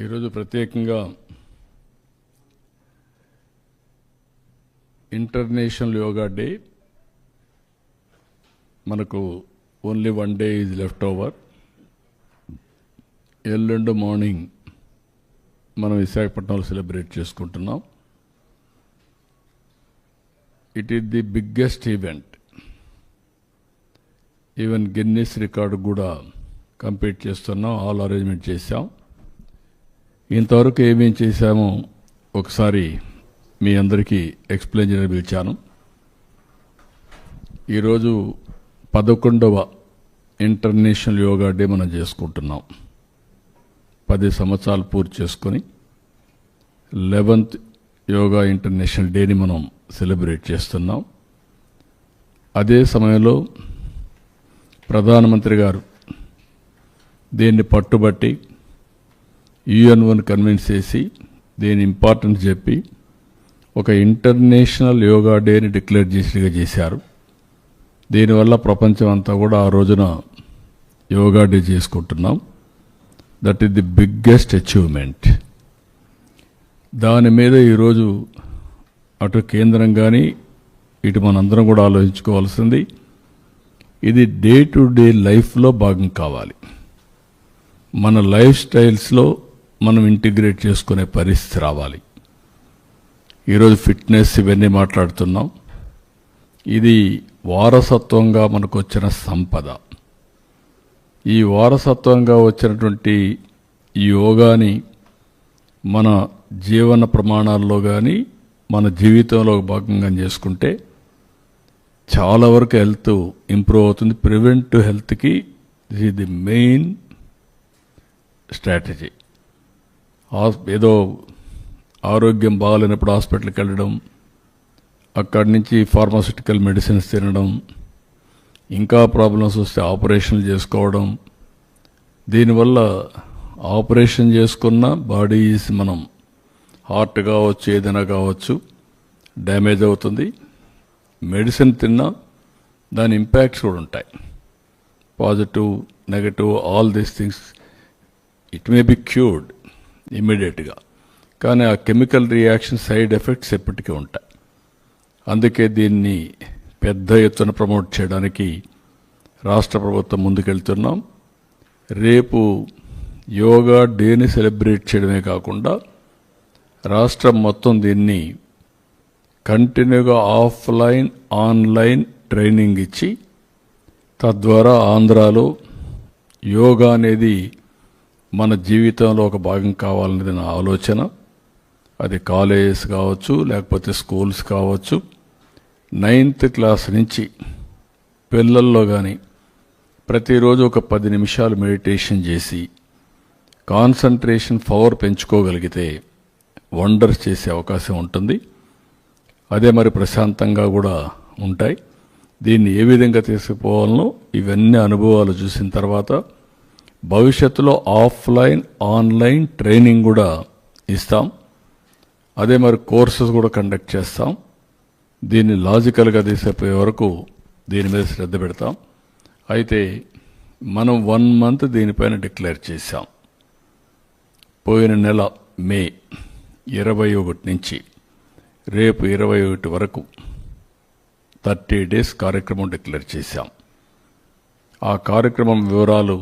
ఈరోజు ప్రత్యేకంగా international yoga day. మనకు only 1 day is left over. ఎల్లుండి మార్నింగ్ మనం విశాఖపట్నంలో సెలబ్రేట్ చేసుకుంటున్నాం. It is the biggest event. Even Guinness record కూడా కంప్లీట్ చేస్తున్నాం. ఆల్ అరేంజ్మెంట్ చేశాం. ఇంతవరకు ఏమేం చేశామో ఒకసారి మీ అందరికీ ఎక్స్ప్లెయిన్ చేయడానికి పిలిచాను. ఈరోజు 11వ ఇంటర్నేషనల్ యోగా డే మనం చేసుకుంటున్నాం. 10 సంవత్సరాలు పూర్తి చేసుకొని 11th యోగా ఇంటర్నేషనల్ డేని మనం సెలబ్రేట్ చేస్తున్నాం. అదే సమయంలో ప్రధానమంత్రి గారు దీన్ని పట్టుబట్టి UN కన్విన్స్ చేసి దీని ఇంపార్టెన్స్ చెప్పి ఒక ఇంటర్నేషనల్ యోగా డేని డిక్లేర్ చేసిగా చేశారు. దీనివల్ల ప్రపంచం అంతా కూడా ఆ రోజున యోగా డే చేసుకుంటున్నాం. That is the biggest achievement. దాని మీద ఈరోజు అటు కేంద్రం కానీ ఇటు మనందరం కూడా ఆలోచించుకోవాల్సింది, ఇది డే టు డే లైఫ్లో భాగం కావాలి. మన లైఫ్ స్టైల్స్లో మనం ఇంటిగ్రేట్ చేసుకునే పరిస్థితి రావాలి. ఈరోజు ఫిట్నెస్ ఇవన్నీ మాట్లాడుతున్నాం. ఇది వారసత్వంగా మనకు వచ్చిన సంపద. ఈ వారసత్వంగా వచ్చినటువంటి ఈ యోగాని మన జీవన ప్రమాణాల్లో కానీ మన జీవితంలో భాగంగా చేసుకుంటే చాలా వరకు హెల్త్ ఇంప్రూవ్ అవుతుంది. ప్రివెంటివ్ హెల్త్కి this is the main strategy. ఏదో ఆరోగ్యం బాగాలేనప్పుడు హాస్పిటల్కి వెళ్ళడం, అక్కడి నుంచి ఫార్మాస్యూటికల్ మెడిసిన్స్ తినడం, ఇంకా ప్రాబ్లమ్స్ వస్తే ఆపరేషన్లు చేసుకోవడం. దీనివల్ల ఆపరేషన్ చేసుకున్న బాడీస్ మనం హార్ట్ కావచ్చు ఏదైనా కావచ్చు డ్యామేజ్ అవుతుంది. మెడిసిన్ తిన్నా దాని ఇంపాక్ట్స్ కూడా ఉంటాయి. Positive negative all these things it may be cured ఇమ్మీడియట్గా, కానీ ఆ కెమికల్ రియాక్షన్ సైడ్ ఎఫెక్ట్స్ ఎప్పటికీ ఉంటాయి. అందుకే దీన్ని పెద్ద ఎత్తున ప్రమోట్ చేయడానికి రాష్ట్ర ప్రభుత్వం ముందుకెళ్తున్నాం. రేపు యోగా డేని సెలబ్రేట్ చేయడమే కాకుండా రాష్ట్రం మొత్తం దీన్ని కంటిన్యూగా ఆఫ్లైన్ ఆన్లైన్ ట్రైనింగ్ ఇచ్చి తద్వారా ఆంధ్రాలో యోగా అనేది మన జీవితంలో ఒక భాగం కావాలనేది నా ఆలోచన. అది కాలేజెస్ కావచ్చు, లేకపోతే స్కూల్స్ కావచ్చు. 9th క్లాస్ నుంచి పిల్లల్లో కానీ ప్రతిరోజు ఒక 10 నిమిషాలు మెడిటేషన్ చేసి కాన్సంట్రేషన్ పవర్ పెంచుకోగలిగితే వండర్స్ చేసే అవకాశం ఉంటుంది. అదే మరి ప్రశాంతంగా కూడా ఉంటాయి. దీన్ని ఏ విధంగా తీసుకుపోవాలనో ఇవన్నీ అనుభవాలు చూసిన తర్వాత భవిష్యత్తులో ఆఫ్లైన్ ఆన్లైన్ ట్రైనింగ్ కూడా ఇస్తాం. అదే మరి కోర్సెస్ కూడా కండక్ట్ చేస్తాం. దీన్ని లాజికల్గా తీసిపోయే వరకు దీని మీద శ్రద్ధ పెడతాం. అయితే మనం 1 month దీనిపైన డిక్లేర్ చేశాం. పోయిన నెల మే 21 నుంచి రేపు 21 వరకు 30 days కార్యక్రమం డిక్లేర్ చేశాం. ఆ కార్యక్రమం వివరాలు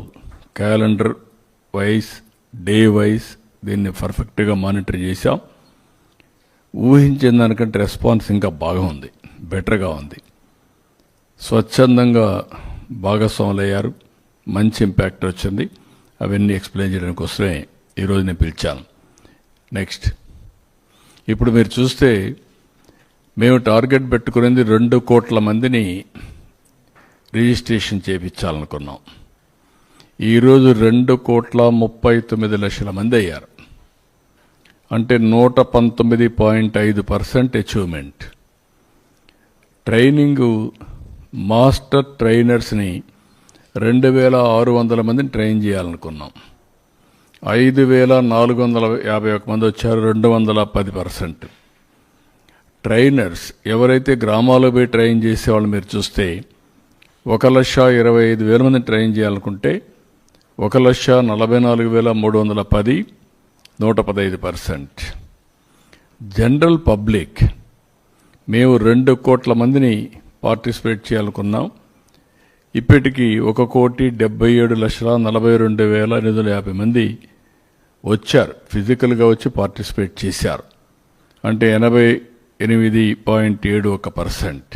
క్యాలెండర్ వైజ్ డే వైజ్ దీన్ని పర్ఫెక్ట్గా మానిటర్ చేశాం. ఊహించిన దానికంటే రెస్పాన్స్ ఇంకా బాగా ఉంది, బెటర్గా ఉంది. స్వచ్ఛందంగా భాగస్వాములయ్యారు, మంచి ఇంపాక్ట్ వచ్చింది. అవన్నీ ఎక్స్ప్లెయిన్ చేయడానికి కోసమే ఈరోజు నేను పిలిచాను. నెక్స్ట్, ఇప్పుడు మీరు చూస్తే మేము టార్గెట్ పెట్టుకునేది 2 కోట్ల మందిని రిజిస్ట్రేషన్ చేయించాలనుకున్నాం. ఈరోజు 2,39,00,000 మంది అయ్యారు. అంటే 119.5% అచీవ్మెంట్. ట్రైనింగు మాస్టర్ ట్రైనర్స్ని 2,600 మందిని ట్రైన్ చేయాలనుకున్నాం. 5,451 మంది వచ్చారు, 210%. ట్రైనర్స్ ఎవరైతే గ్రామాల్లో పోయి ట్రైన్ చేసేవాళ్ళు మీరు చూస్తే 1,25,000 మందిని ట్రైన్ చేయాలనుకుంటే 1,44,310 115%. జనరల్ పబ్లిక్ మేము 2 కోట్ల మందిని పార్టిసిపేట్ చేయాలనుకున్నాం. ఇప్పటికీ 1,77,42,850 మంది వచ్చారు, ఫిజికల్గా వచ్చి పార్టిసిపేట్ చేశారు. అంటే 88.71%.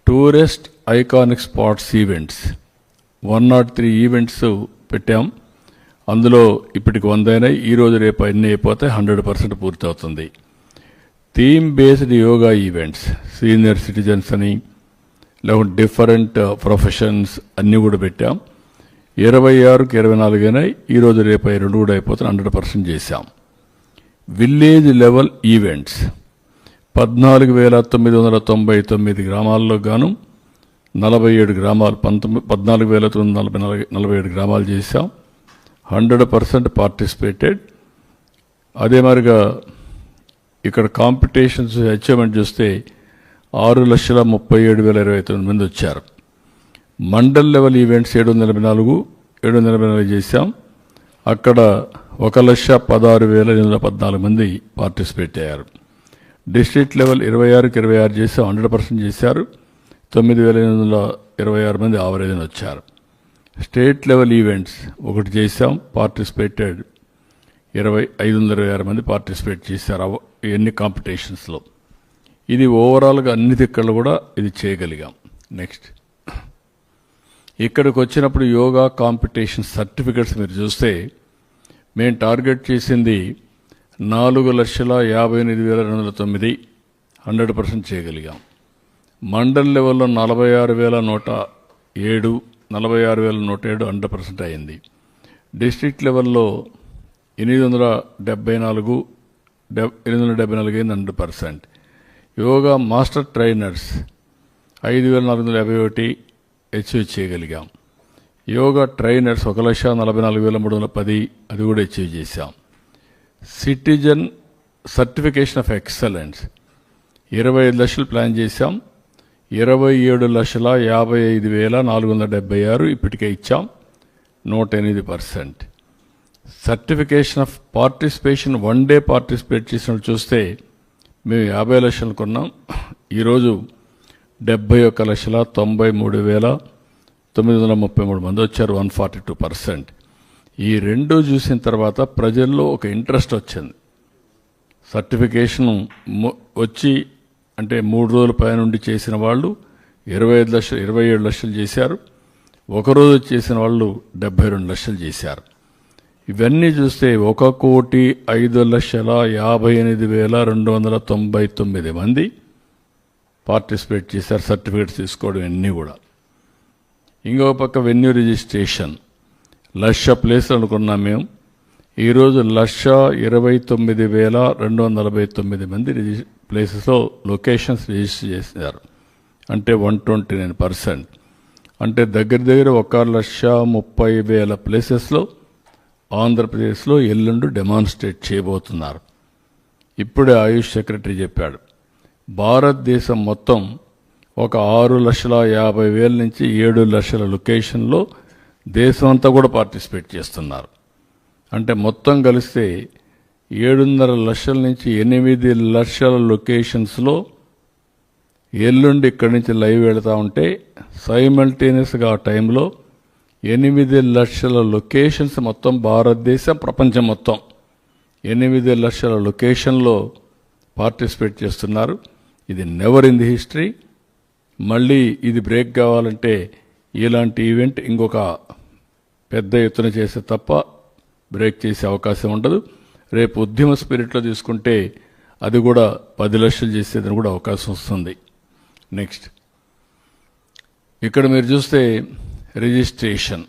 Tourist iconic spots events 103 events పెట్టాం. అందులో ఇప్పటికి 100 అయినాయి. ఈరోజు రేపు అన్నీ అయిపోతే 100% పూర్తవుతుంది. Theme based yoga events, senior citizens అని లేకుంటే డిఫరెంట్ ప్రొఫెషన్స్ అన్నీ కూడా పెట్టాం. 26కి 24 అయినాయి. ఈరోజు రేపు 2 కూడా అయిపోతే 100% చేశాం. విలేజ్ లెవెల్ ఈవెంట్స్ 14,999 గ్రామాల్లో గాను 47 గ్రామాలు 14,947 గ్రామాలు చేశాం. 100% పార్టిసిపేటెడ్. అదే మరిగా ఇక్కడ కాంపిటీషన్స్ అచీవ్మెంట్ చూస్తే 6,37,029 మంది వచ్చారు. మండల్ లెవెల్ ఈవెంట్స్ 784 చేశాం. అక్కడ 1,16,814 మంది పార్టిసిపేట్ అయ్యారు. డిస్ట్రిక్ట్ లెవెల్ 26కి 26 చేశాం, 100% చేశారు. 9,826 మంది ఆవరేజ్ వచ్చారు. స్టేట్ లెవెల్ ఈవెంట్స్ 1 చేశాం, పార్టిసిపేటెడ్ 526 మంది పార్టిసిపేట్ చేశారు ఎన్ని కాంపిటీషన్స్లో. ఇది ఓవరాల్గా అన్ని దిక్కలు కూడా ఇది చేయగలిగాం. నెక్స్ట్ ఇక్కడికి వచ్చినప్పుడు యోగా కాంపిటీషన్ సర్టిఫికెట్స్ మీరు చూస్తే మేము టార్గెట్ చేసింది 4,58,209 100% చేయగలిగాం. మండల్ లెవెల్లో 46,107 100% అయింది. డిస్ట్రిక్ట్ లెవెల్లో 874 అయింది 100%. యోగా మాస్టర్ ట్రైనర్స్ 5,451 అచీవ్ చేయగలిగాం. యోగా ట్రైనర్స్ 1,44,310 అది కూడా అచీవ్ చేశాం. సిటిజన్ సర్టిఫికేషన్ ఆఫ్ ఎక్సలెన్స్ 25 లక్షలు ప్లాన్ చేశాం. 27,55,476 ఇప్పటికే ఇచ్చాం, 108%. Certification of participation 1 day participate చేసినట్టు చూస్తే మేము 50 లక్షలు కొన్నాం. ఈరోజు 71,93,933 మంది వచ్చారు, 142%. ఈ రెండు చూసిన తర్వాత ప్రజల్లో ఒక ఇంట్రెస్ట్ వచ్చింది. సర్టిఫికేషన్ వచ్చి అంటే 3 రోజుల పైనుండి చేసిన వాళ్ళు 27 లక్షలు చేశారు. ఒకరోజు చేసిన వాళ్ళు 72 లక్షలు చేశారు. ఇవన్నీ చూస్తే 1,58,299 మంది పార్టిసిపేట్ చేశారు సర్టిఫికేట్స్ తీసుకోవడం అన్నీ కూడా. ఇంకో పక్క వెన్యూ రిజిస్ట్రేషన్ 1,00,000 ప్లేసులు అనుకున్నాం మేము. ఈరోజు 1,29,249 మంది ప్లేసెస్లో లొకేషన్స్ రిజిస్టర్ చేశారు, అంటే 129%. అంటే దగ్గర 1,30,000 ప్లేసెస్లో ఆంధ్రప్రదేశ్లో ఎల్లుండి డెమాన్స్ట్రేట్ చేయబోతున్నారు. ఇప్పుడే ఆయుష్ సెక్రటరీ చెప్పాడు, భారతదేశం మొత్తం ఒక 6,50,000 నుంచి 7 లక్షల లొకేషన్లో దేశం అంతా కూడా పార్టిసిపేట్ చేస్తున్నారు. అంటే మొత్తం కలిస్తే 7.5 లక్షల నుంచి 8 లక్షల లొకేషన్స్లో ఎల్లుండి ఇక్కడి నుంచి లైవ్ వెళతా ఉంటే సైమల్టేనియస్గా ఆ టైంలో 8 లక్షల లొకేషన్స్ మొత్తం భారతదేశం ప్రపంచం మొత్తం 8 లక్షల లొకేషన్లో పార్టిసిపేట్ చేస్తున్నారు. ఇది నెవర్ ఇన్ ది హిస్టరీ. మళ్ళీ ఇది బ్రేక్ కావాలంటే ఇలాంటి ఈవెంట్ ఇంకొక పెద్ద ఎత్తున చేస్తే తప్ప బ్రేక్ చేసే అవకాశం ఉండదు. రేపు ఉద్యమ స్పిరిట్లో తీసుకుంటే అది కూడా 10 లక్షలు చేసేదని కూడా అవకాశం వస్తుంది. నెక్స్ట్ ఇక్కడ మీరు చూస్తే రిజిస్ట్రేషన్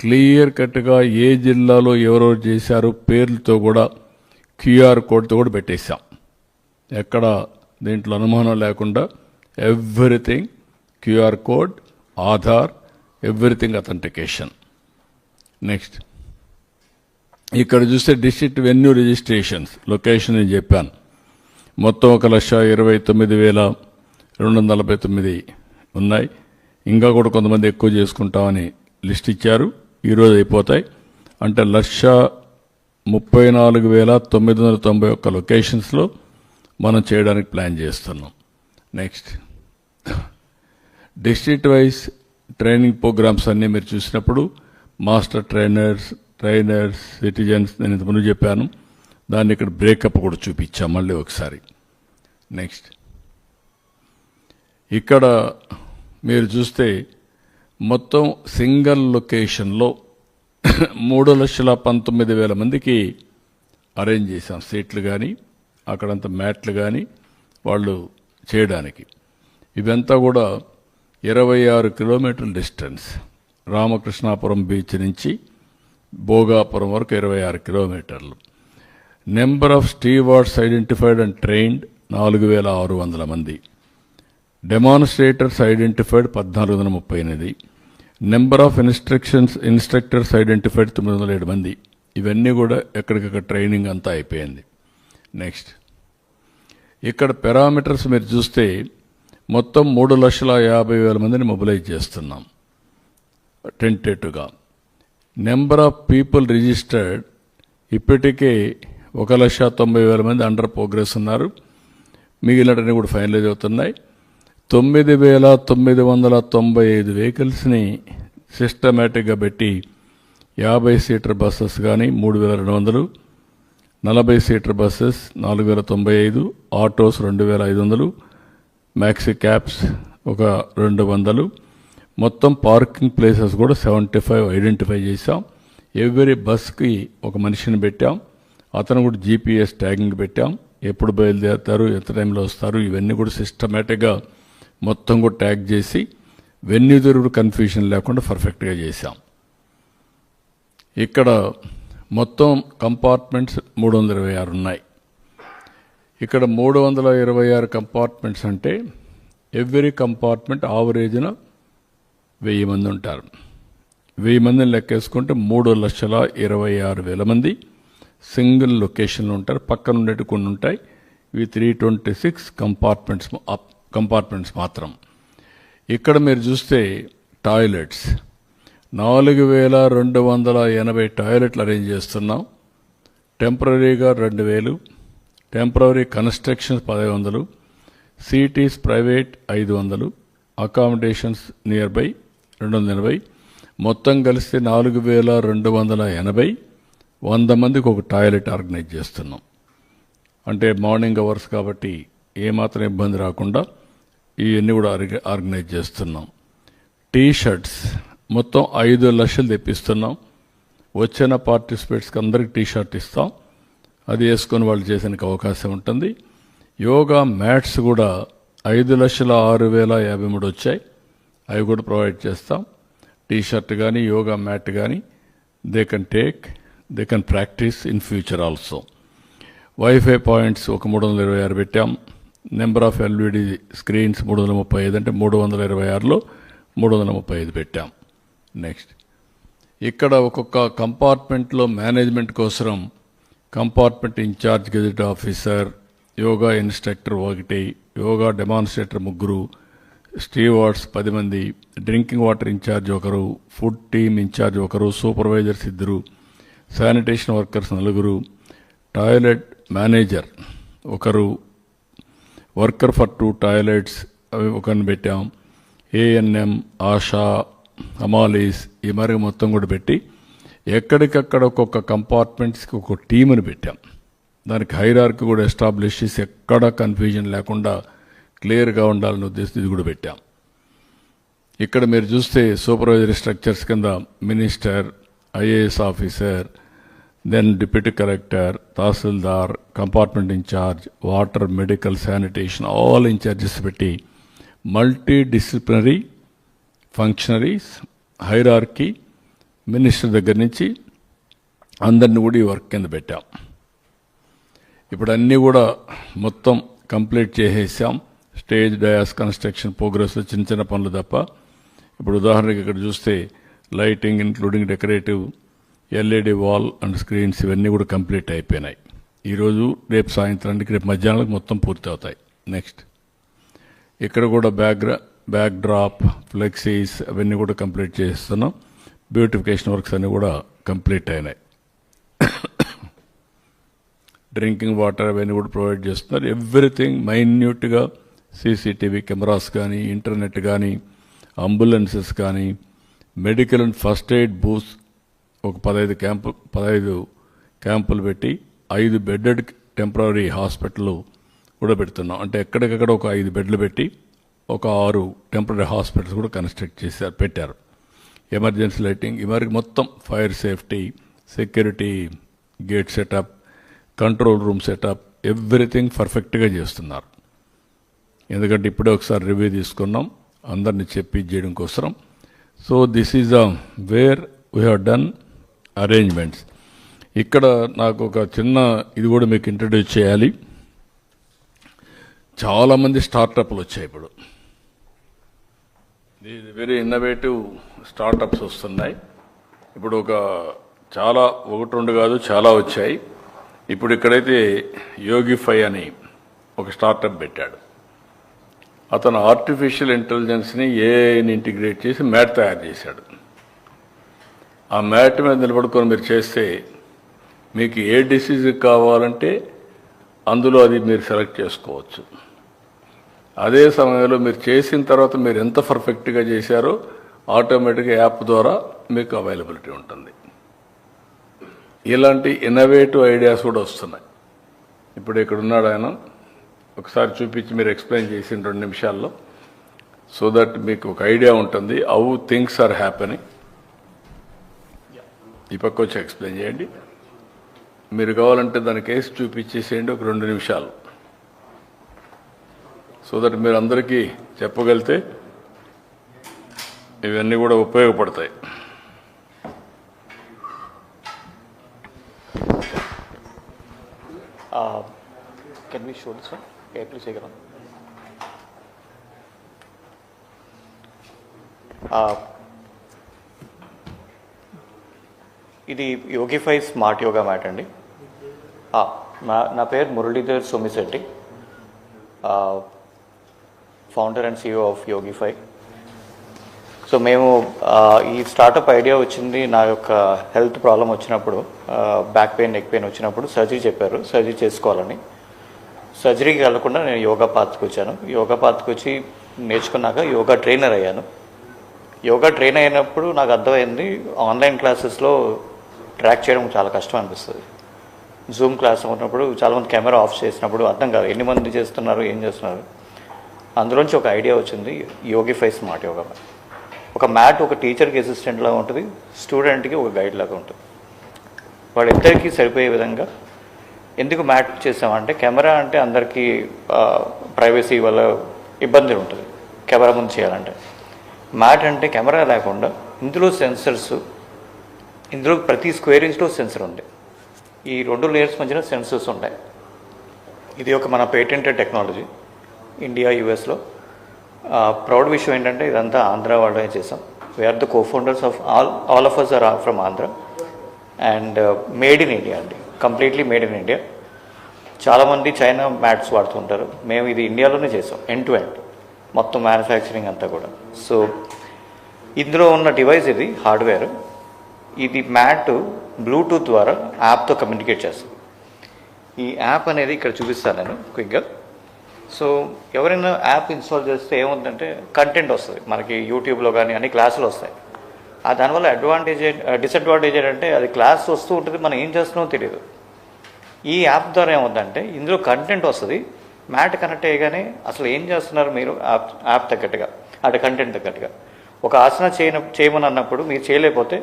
క్లియర్ కట్గా ఏ జిల్లాలో ఎవరెవరు చేశారు పేర్లతో కూడా క్యూఆర్ కోడ్తో కూడా పెట్టేశాం. ఎక్కడ దీంట్లో అనుమానం లేకుండా everything QR code, Aadhaar, everything authentication. Next ఇక్కడ చూస్తే డిస్ట్రిక్ట్ వెన్యూ రిజిస్ట్రేషన్స్ లొకేషన్ నేను చెప్పాను, మొత్తం 1,29,249 ఉన్నాయి. ఇంకా కూడా కొంతమంది ఎక్కువ చేసుకుంటామని లిస్ట్ ఇచ్చారు, ఈరోజు అయిపోతాయి. అంటే 34,991 లొకేషన్స్లో మనం చేయడానికి ప్లాన్ చేస్తున్నాం. Next, district wise training programs అన్నీ మీరు చూసినప్పుడు మాస్టర్ ట్రైనర్స్, సిటిజన్స్, నేను ఇంతకుముందు చెప్పాను. దాన్ని ఇక్కడ బ్రేకప్ కూడా చూపించాం మళ్ళీ ఒకసారి. నెక్స్ట్, ఇక్కడ మీరు చూస్తే మొత్తం సింగిల్ లొకేషన్లో 3,19,000 మందికి అరేంజ్ చేశాం. సీట్లు కానీ అక్కడంతా మ్యాట్లు కానీ వాళ్ళు చేయడానికి. ఇవంతా కూడా 26 కిలోమీటర్ల డిస్టెన్స్. రామకృష్ణాపురం బీచ్ నుంచి భోగాపురం వరకు 26 కిలోమీటర్లు. Number of stewards identified and trained 4,600 మంది. Demonstrators identified 1,438. Number of instructors identified 907 మంది. ఇవన్నీ కూడా ఎక్కడికక్కడ ట్రైనింగ్ అంతా అయిపోయింది. నెక్స్ట్, ఇక్కడ పారామీటర్స్ మీరు చూస్తే మొత్తం 3,50,000 మందిని మొబిలైజ్ చేస్తున్నాం టెంటేటివ్గా. నెంబర్ ఆఫ్ పీపుల్ రిజిస్టర్డ్ ఇప్పటికే 1,90,000 మంది అండర్ ప్రోగ్రెస్ ఉన్నారు. మిగిలినవన్నీ కూడా ఫైనలైజ్ అవుతున్నాయి. 9,995 వెహికల్స్ని సిస్టమేటిక్గా పెట్టి 50 సీటర్ బస్సెస్ కానీ 3,200, 40 seater buses 4,095, autos 2,500, maxi cabs ఒక 200, మొత్తం పార్కింగ్ ప్లేసెస్ కూడా 75 ఐడెంటిఫై చేశాం. ఎవ్రీ బస్కి ఒక మనిషిని పెట్టాం. అతను కూడా జీపీఎస్ ట్యాగింగ్ పెట్టాం. ఎప్పుడు బయలుదేరుతారు, ఎంత టైంలో వస్తారు, ఇవన్నీ కూడా సిస్టమేటిక్గా మొత్తం కూడా ట్యాగ్ చేసి వెన్యూ దొరుకుడు కన్ఫ్యూజన్ లేకుండా పర్ఫెక్ట్గా చేశాం. ఇక్కడ మొత్తం కంపార్ట్మెంట్స్ 326 ఉన్నాయి. ఇక్కడ 326 కంపార్ట్మెంట్స్ అంటే ఎవ్రీ కంపార్ట్మెంట్ ఆవరేజ్న 1,000 మంది ఉంటారు. 1,000 మందిని లెక్కేసుకుంటే 3,26,000 మంది సింగిల్ లొకేషన్లో ఉంటారు. పక్కన ఉండేవి కొన్ని ఉంటాయి. ఇవి 326 కంపార్ట్మెంట్స్ మాత్రం. ఇక్కడ మీరు చూస్తే టాయిలెట్స్ 4,280 టాయిలెట్లు అరేంజ్ చేస్తున్నాం. టెంపరీగా 2,000, temporary constructions 1,100, cities private 500, accommodations near by 280. మొత్తం కలిస్తే 4,280. 100 మందికి ఒక టాయిలెట్ ఆర్గనైజ్ చేస్తున్నాం. అంటే మార్నింగ్ అవర్స్ కాబట్టి ఏమాత్రం ఇబ్బంది రాకుండా ఇవన్నీ కూడా ఆర్గనైజ్ చేస్తున్నాం. టీ-షర్ట్స్ మొత్తం 5 లక్షలు తెప్పిస్తున్నాం. వచ్చిన పార్టిసిపేట్స్కి అందరికి టీ-షర్ట్ ఇస్తాం. అది వేసుకొని వాళ్ళు చేసేందుకు అవకాశం ఉంటుంది. యోగా మ్యాట్స్ కూడా 5,06,053 వచ్చాయి. అవి కూడా ప్రొవైడ్ చేస్తాం. టీ-షర్ట్ కానీ యోగా మ్యాట్ కానీ they can practice in future also. Wifi points ఒక 326 పెట్టాం. నెంబర్ ఆఫ్ ఎల్ఈడి స్క్రీన్స్ 335 అంటే 326లో 335 పెట్టాం. నెక్స్ట్, ఇక్కడ ఒక్కొక్క కంపార్ట్మెంట్లో మేనేజ్మెంట్ కోసం compartment incharge gazette officer, yoga instructor 1, yoga demonstrator 3, stewards 10 మంది, drinking water incharge 1, food team incharge 1, supervisors 2, sanitation workers 4, toilet manager 1, worker for 2 toilets అవి 1 పెట్టాం. ఏఎన్ఎం, ఆశా, అమాలీస్ ఈ మరి మొత్తం కూడా పెట్టి ఎక్కడికక్కడ ఒక్కొక్క కంపార్ట్మెంట్స్కి ఒక టీముని పెట్టాం. దానికి హైరార్కీ కూడా ఎస్టాబ్లిష్ చేసి ఎక్కడ కన్ఫ్యూజన్ లేకుండా క్లియర్గా ఉండాలని ఉద్దేశం ఇది కూడా పెట్టాం. ఇక్కడ మీరు చూస్తే సూపర్వైజరీ స్ట్రక్చర్స్ కింద minister, IAS officer, then deputy collector, tahsildar, compartment incharge, water, medical, sanitation all incharges పెట్టి multi disciplinary functionaries hierarchy minister దగ్గర నుంచి అందరిని కూడా ఈ వర్క్ కింద పెట్టాం. ఇప్పుడు అన్నీ కూడా మొత్తం కంప్లీట్ చేసేసాం. స్టేజ్, డయాస్ కన్స్ట్రక్షన్ ప్రోగ్రెస్ చిన్న చిన్న పనులు తప్ప. ఇప్పుడు ఉదాహరణకి ఇక్కడ చూస్తే lighting including decorative, LED wall and screens ఇవన్నీ కూడా కంప్లీట్ అయిపోయినాయి. ఈరోజు రేపు సాయంత్రానికి, రేపు మధ్యాహ్నానికి మొత్తం పూర్తి అవుతాయి. నెక్స్ట్, ఇక్కడ కూడా బ్యాక్ డ్రాప్, ఫ్లెక్సీస్ అవన్నీ కూడా కంప్లీట్ చేస్తున్నాం. బ్యూటిఫికేషన్ వర్క్స్ అన్నీ కూడా కంప్లీట్ అయినాయి. డ్రింకింగ్ వాటర్ అవన్నీ కూడా ప్రొవైడ్ చేస్తున్నారు. ఎవ్రీథింగ్ మైన్యూట్గా సీసీటీవీ కెమెరాస్ కానీ, ఇంటర్నెట్ కానీ, అంబులెన్సెస్ కానీ, medical and first aid booths ఒక 15 క్యాంపులు పెట్టి 5 బెడ్డెడ్ టెంపరీ హాస్పిటల్ కూడా పెడుతున్నాం. అంటే ఎక్కడికక్కడ ఒక 5 బెడ్లు పెట్టి ఒక 6 టెంపరీ హాస్పిటల్స్ కూడా కన్స్ట్రక్ట్ పెట్టారు. ఎమర్జెన్సీ లైటింగ్, మొత్తం fire safety, security gate setup, control room setup, everything పర్ఫెక్ట్గా చేస్తున్నారు. ఎందుకంటే ఇప్పుడే ఒకసారి రివ్యూ తీసుకున్నాం అందరినీ చెప్పి చేయడం కోసం. So this is where we have done arrangements. ఇక్కడ నాకు ఒక చిన్న ఇది కూడా మీకు ఇంట్రడ్యూస్ చేయాలి. చాలామంది స్టార్టప్లు వచ్చాయి ఇప్పుడు. ఇది వెరీ ఇన్నోవేటివ్ స్టార్టప్స్ వస్తున్నాయి. ఇప్పుడు చాలా 1-2 కాదు, చాలా వచ్చాయి. ఇప్పుడు ఇక్కడైతే యోగిఫై అని ఒక స్టార్టప్ పెట్టాడు. అతను ఆర్టిఫిషియల్ ఇంటెలిజెన్స్ని ఏఐని ఇంటిగ్రేట్ చేసి మ్యాట్ తయారు చేశాడు. ఆ మ్యాట్ మీద నిలబడుకొని మీరు చేస్తే మీకు ఏ డిసీజ్ కావాలంటే అందులో అది మీరు సెలెక్ట్ చేసుకోవచ్చు. అదే సమయంలో మీరు చేసిన తర్వాత మీరు ఎంత పర్ఫెక్ట్గా చేశారో ఆటోమేటిక్గా యాప్ ద్వారా మీకు అవైలబిలిటీ ఉంటుంది. ఇలాంటి ఇన్నోవేటివ్ ఐడియాస్ కూడా వస్తున్నాయి. ఇప్పుడు ఇక్కడ ఉన్నాడు ఆయన, ఒకసారి చూపించి మీరు ఎక్స్ప్లెయిన్ చేసిన 2 నిమిషాల్లో, సో దట్ మీకు ఒక ఐడియా ఉంటుంది హౌ థింగ్స్ ఆర్ హ్యాపెనింగ్. ఈ పక్క వచ్చి ఎక్స్ప్లెయిన్ చేయండి. మీరు కావాలంటే దాని కేసు చూపించేసేయండి ఒక 2 నిమిషాలు, సో దట్ మీరు అందరికీ చెప్పగలిగితే ఇవన్నీ కూడా ఉపయోగపడతాయి. Can we show this one? Yeah, please take it on. ఇది యోగిఫై స్మార్ట్ యోగా మ్యాట్ అండి. నా పేరు Muralidhar Somisetty, founder and CEO of Yogify. So మేము ఈ స్టార్టప్ ఐడియా వచ్చింది నా యొక్క హెల్త్ ప్రాబ్లం వచ్చినప్పుడు, బ్యాక్ పెయిన్, నెక్ పెయిన్ వచ్చినప్పుడు సర్జరీ చెప్పారు, సర్జరీ చేసుకోవాలని. సర్జరీకి వెళ్లకుండా నేను యోగా పాత్కి వచ్చాను. యోగా పాత్కి వచ్చి నేర్చుకున్నాక యోగా ట్రైనర్ అయ్యాను. యోగా ట్రైన్ అయినప్పుడు నాకు అర్థమైంది ఆన్లైన్ క్లాసెస్లో ట్రాక్ చేయడం చాలా కష్టం అనిపిస్తుంది. జూమ్ క్లాస్ ఉన్నప్పుడు చాలామంది కెమెరా ఆఫ్ చేసినప్పుడు అర్థం కాదు ఎన్ని మంది చేస్తున్నారు, ఏం చేస్తున్నారు. అందులోంచి ఒక ఐడియా వచ్చింది, యోగిఫై స్మార్ట్ యోగా. ఒక మ్యాట్ ఒక టీచర్కి అసిస్టెంట్ లాగా ఉంటుంది, స్టూడెంట్కి ఒక గైడ్ లాగా ఉంటుంది. వాళ్ళిద్దరికీ సరిపోయే విధంగా ఎందుకు మ్యాట్ చేసామంటే, కెమెరా అంటే అందరికీ ప్రైవసీ వల్ల ఇబ్బంది ఉంటుంది కెమెరా ముందు చేయాలంటే. మ్యాట్ అంటే కెమెరా లేకుండా ఇందులో సెన్సర్స్, ఇందులో ప్రతి స్క్వేర్ ఇంచ్లో సెన్సర్ ఉంది. ఈ 2 లేయర్స్ మధ్యన సెన్సర్స్ ఉంటాయి. ఇది ఒక మన పేటెంటెడ్ టెక్నాలజీ ఇండియా, యుఎస్లో. ప్రౌడ్ విషయం ఏంటంటే ఇదంతా ఆంధ్ర వాళ్ళే చేసాం. We are the cofounders of all of us are from Andhra and made in India అండి, కంప్లీట్లీ మేడ్ ఇన్ ఇండియా. చాలామంది చైనా మ్యాట్స్ వాడుతుంటారు, మేము ఇది ఇండియాలోనే చేసాం, ఎండ్ టు ఎండ్ మొత్తం మ్యానుఫ్యాక్చరింగ్ అంతా కూడా. సో ఇందులో ఉన్న డివైస్ ఇది హార్డ్వేర్. ఇది మ్యాట్ బ్లూటూత్ ద్వారా యాప్తో కమ్యూనికేట్ చేస్తుంది. ఈ యాప్ అనేది ఇక్కడ చూపిస్తాను నేను క్విక్గా. సో ఎవరైనా యాప్ ఇన్స్టాల్ చేస్తే ఏముందంటే కంటెంట్ వస్తుంది మనకి, యూట్యూబ్లో కానీ అన్ని క్లాసులు వస్తాయి. దానివల్ల డిసడ్వాంటేజ్ ఏంటంటే అది క్లాస్ వస్తూ ఉంటుంది, మనం ఏం చేస్తున్నామో తెలియదు. ఈ యాప్ ద్వారా ఏముందంటే ఇందులో కంటెంట్ వస్తుంది, మ్యాట్ కనెక్ట్ అయ్యగానే అసలు ఏం చేస్తున్నారు మీరు యాప్ తగ్గట్టుగా, అంటే కంటెంట్ తగ్గట్టుగా. ఒక ఆసన చేయమని అన్నప్పుడు మీరు చేయలేకపోతే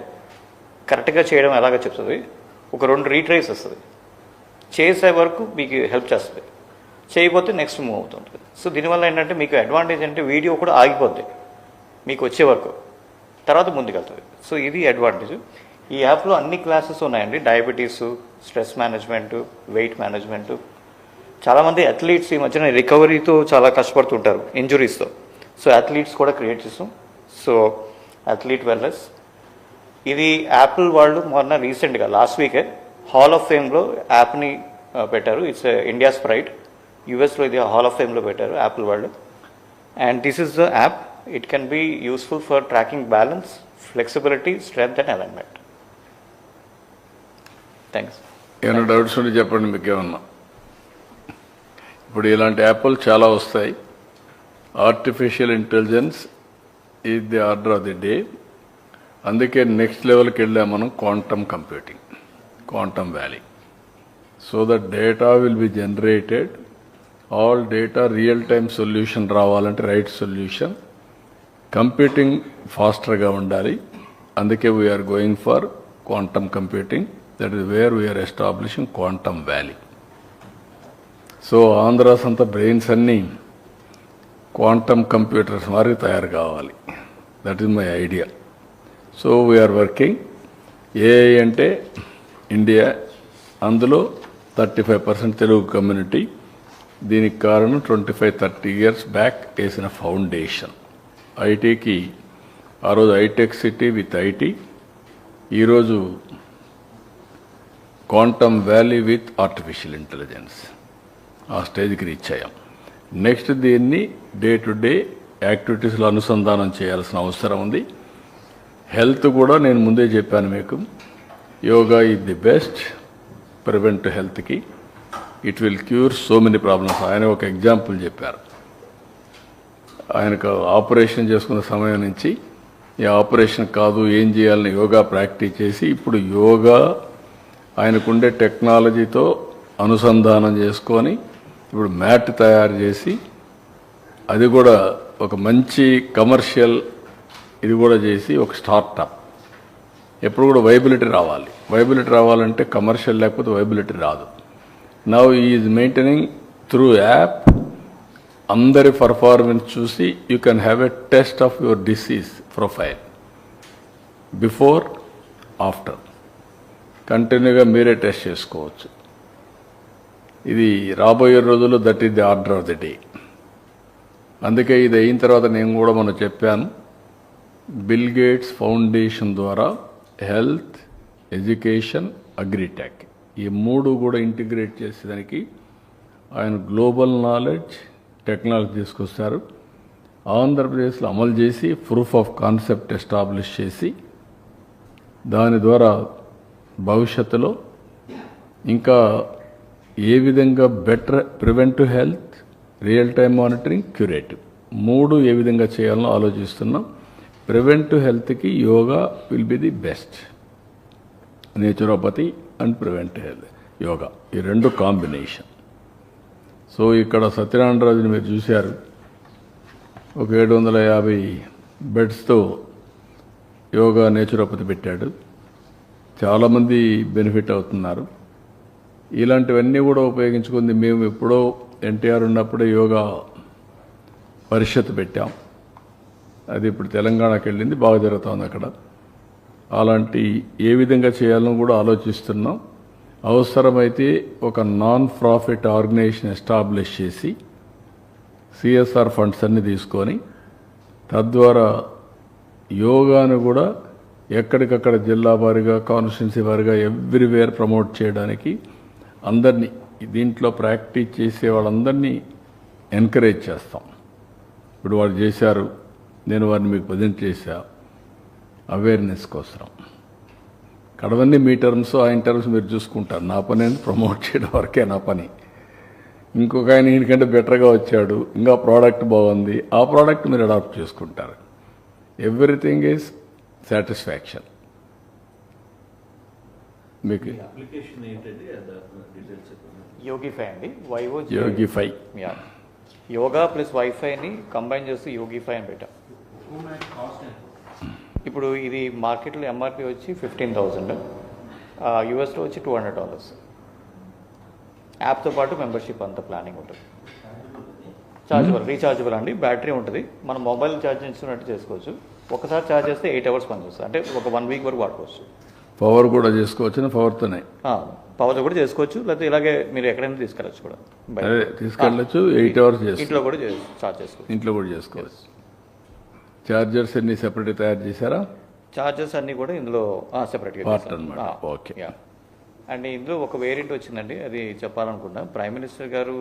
కరెక్ట్గా చేయడం ఎలాగో చెప్తుంది, ఒక 2 రీట్రైస్ వస్తుంది, చేసే వరకు మీకు హెల్ప్ చేస్తుంది, చేయకపోతే నెక్స్ట్ మూవ్ అవుతుంటుంది. సో దీనివల్ల ఏంటంటే మీకు అడ్వాంటేజ్ అంటే వీడియో కూడా ఆగిపోద్ది మీకు వచ్చే వరకు, తర్వాత ముందుకెళ్తుంది. సో ఇది అడ్వాంటేజ్. ఈ యాప్లో అన్ని క్లాసెస్ ఉన్నాయండి, diabetes, stress management, weight management. చాలామంది అథ్లీట్స్ ఈ మధ్యన రికవరీతో చాలా కష్టపడుతుంటారు ఇంజురీస్తో. సో అథ్లీట్స్ కూడా క్రియేట్ చేస్తాం. So athlete wellness. ఇది యాపిల్ వాళ్ళు మొన్న రీసెంట్గా లాస్ట్ వీకే హాల్ ఆఫ్ ఫేమ్లో యాప్ని పెట్టారు. It's India's pride. యూఎస్లో ఇది హాల్ ఆఫ్ ఫేమ్లో పెట్టారు యాపిల్ వాళ్ళు. And this is the app. It can be useful for tracking balance, flexibility, strength and alignment. Thanks. ఏమైనా డౌట్స్ ఉంటే చెప్పండి మీకు ఏమన్నా. ఇప్పుడు ఇలాంటి యాప్లు చాలా వస్తాయి. Artificial intelligence is the order of the day. అందుకే నెక్స్ట్ లెవెల్కి వెళ్ళాం మనం, quantum computing, quantum valley. So that data will be generated, all data real time solution రావాలంటే రైట్ సొల్యూషన్, కంప్యూటింగ్ ఫాస్టర్గా ఉండాలి. అందుకే we're going for quantum computing. That is where we're establishing quantum valley. So Andhra's అంతా brains అన్నీ quantum computers మారి తయారు కావాలి. That is my idea. So we're working. AI అంటే ఇండియా, అందులో 35% తెలుగు కమ్యూనిటీ. దీనికి కారణం 25-30 years బ్యాక్ వేసిన ఫౌండేషన్. ఐటీకి ఆ రోజు హైటెక్ సిటీ విత్ ఐటీ, ఈరోజు quantum valley with artificial intelligence. ఆ స్టేజ్కి రీచ్ అయ్యాం. నెక్స్ట్ దీన్ని డే టు డే యాక్టివిటీస్లో అనుసంధానం చేయాల్సిన అవసరం ఉంది. హెల్త్ కూడా నేను ముందే చెప్పాను మీకు, yoga is the best prevent హెల్త్కి. It will cure so many problems. ఆయన ఒక ఎగ్జాంపుల్ చెప్పారు. ఆయనకు ఆపరేషన్ చేసుకున్న సమయం నుంచి ఈ ఆపరేషన్ కాదు ఏం చేయాలని యోగా ప్రాక్టీస్ చేసి ఇప్పుడు యోగా ఆయనకుండే టెక్నాలజీతో అనుసంధానం చేసుకొని ఇప్పుడు మ్యాట్ తయారు చేసి అది కూడా ఒక మంచి కమర్షియల్ ఇది కూడా చేసి ఒక స్టార్టప్. ఎప్పుడు కూడా వైబిలిటీ రావాలి. వైబిలిటీ రావాలంటే కమర్షియల్ లేకపోతే వైబిలిటీ రాదు. Now is maintaining through app. అందరి పర్ఫార్మెన్స్ చూసి you can have a test of your disease profile before after. కంటిన్యూగా మీరే టెస్ట్ చేసుకోవచ్చు. ఇది రాబోయే రోజుల్లో that is the order of the day. అందుకే ఇది అయిన తర్వాత నేను కూడా మొన్న చెప్పాను, బిల్ గేట్స్ ఫౌండేషన్ ద్వారా హెల్త్, ఎడ్యుకేషన్, అగ్రిటెక్ ఈ మూడు కూడా ఇంటిగ్రేట్ చేసేదానికి ఆయన గ్లోబల్ నాలెడ్జ్ టెక్నాలజీ తీసుకొస్తారు. ఆంధ్రప్రదేశ్లో అమలు చేసి ప్రూఫ్ ఆఫ్ కాన్సెప్ట్ ఎస్టాబ్లిష్ చేసి దాని ద్వారా భవిష్యత్తులో ఇంకా ఏ విధంగా better preventive health, real time monitoring, curative మూడు ఏ విధంగా చేయాలో ఆలోచిస్తున్నాం. ప్రివెంటివ్ హెల్త్కి yoga will be the best. Naturopathy and preventive health yoga ఈ రెండు కాంబినేషన్. సో ఇక్కడ సత్యనారాయణరాజుని మీరు చూశారు, ఒక 750 బెడ్స్తో యోగా నేచురోపతి పెట్టాడు. చాలామంది బెనిఫిట్ అవుతున్నారు. ఇలాంటివన్నీ కూడా ఉపయోగించుకుంది. మేము ఎప్పుడో ఎన్టీఆర్ ఉన్నప్పుడే యోగా పరిషత్ పెట్టాం. అది ఇప్పుడు తెలంగాణకి వెళ్ళింది, బాగా జరుగుతుంది అక్కడ. అలాంటి ఏ విధంగా చేయాలని కూడా ఆలోచిస్తున్నాం. అవసరమైతే ఒక నాన్ ప్రాఫిట్ ఆర్గనైజేషన్ ఎస్టాబ్లిష్ చేసి సిఎస్ఆర్ ఫండ్స్ అన్ని తీసుకొని తద్వారా యోగాను కూడా ఎక్కడికక్కడ జిల్లా వారీగా, కాన్స్టిట్యున్సీ వారీగా ఎవ్రీవేర్ ప్రమోట్ చేయడానికి అందరినీ దీంట్లో ప్రాక్టీస్ చేసే వాళ్ళందరినీ ఎంకరేజ్ చేస్తాం. ఇప్పుడు వాళ్ళు చేశారు, నేను వారిని మీకు ప్రజెంట్ చేశా అవేర్నెస్ కోసం. కడవన్నీ మీ టర్మ్స్ ఆయన టర్మ్స్ మీరు చూసుకుంటారు. నా పని అనేది ప్రమోట్ చేయడం వరకే నా పని. ఇంకొక ఆయన ఈయనకంటే బెటర్గా వచ్చాడు, ఇంకా ప్రోడక్ట్ బాగుంది, ఆ ప్రోడక్ట్ మీరు అడాప్ట్ చేసుకుంటారు. Everything is satisfaction. మీకు యోగిఫై అండి, యోగిఫై యోగా ప్లస్ వైఫైని కంబైన్ చేస్తూ యోగిఫై అని పెట్టాం. ఇప్పుడు ఇది మార్కెట్లో ఎంఆర్పి వచ్చి 15,000, యూఎస్లో వచ్చి $200. యాప్తో పాటు మెంబర్షిప్ అంతా ప్లానింగ్ ఉంటుంది. ఛార్జబుల్, రీఛార్జబుల్ అండి. బ్యాటరీ ఉంటుంది, మనం మొబైల్ ఛార్జ్ చేస్తున్నట్టు చేసుకోవచ్చు. ఒకసారి ఛార్జ్ చేస్తే 8 hours పనిచేస్తుంది, అంటే ఒక 1 week వరకు వాడుకోవచ్చు. పవర్ కూడా చేసుకోవచ్చు, పవర్తోనే పవర్తో కూడా చేసుకోవచ్చు, లేకపోతే ఇలాగే మీరు ఎక్కడైనా తీసుకెళ్ళచ్చు కూడా. తీసుకెళ్ళచ్చు. 8 hours ఇంట్లో కూడా ఛార్జ్ చేసుకోవచ్చు. ఇంట్లో కూడా చేసుకోవచ్చు. చార్జర్స్ అన్ని సెపరేట్ తయారు చేశారా? చార్జెస్ అన్నీ కూడా ఇందులో సెపరేట్గా పార్ట్ అన్నమాట. ఓకే. అండ్ ఇందులో ఒక వేరియంట్ వచ్చిందండి, అది చెప్పాలనుకున్నా. ప్రైమ్ మినిస్టర్ గారు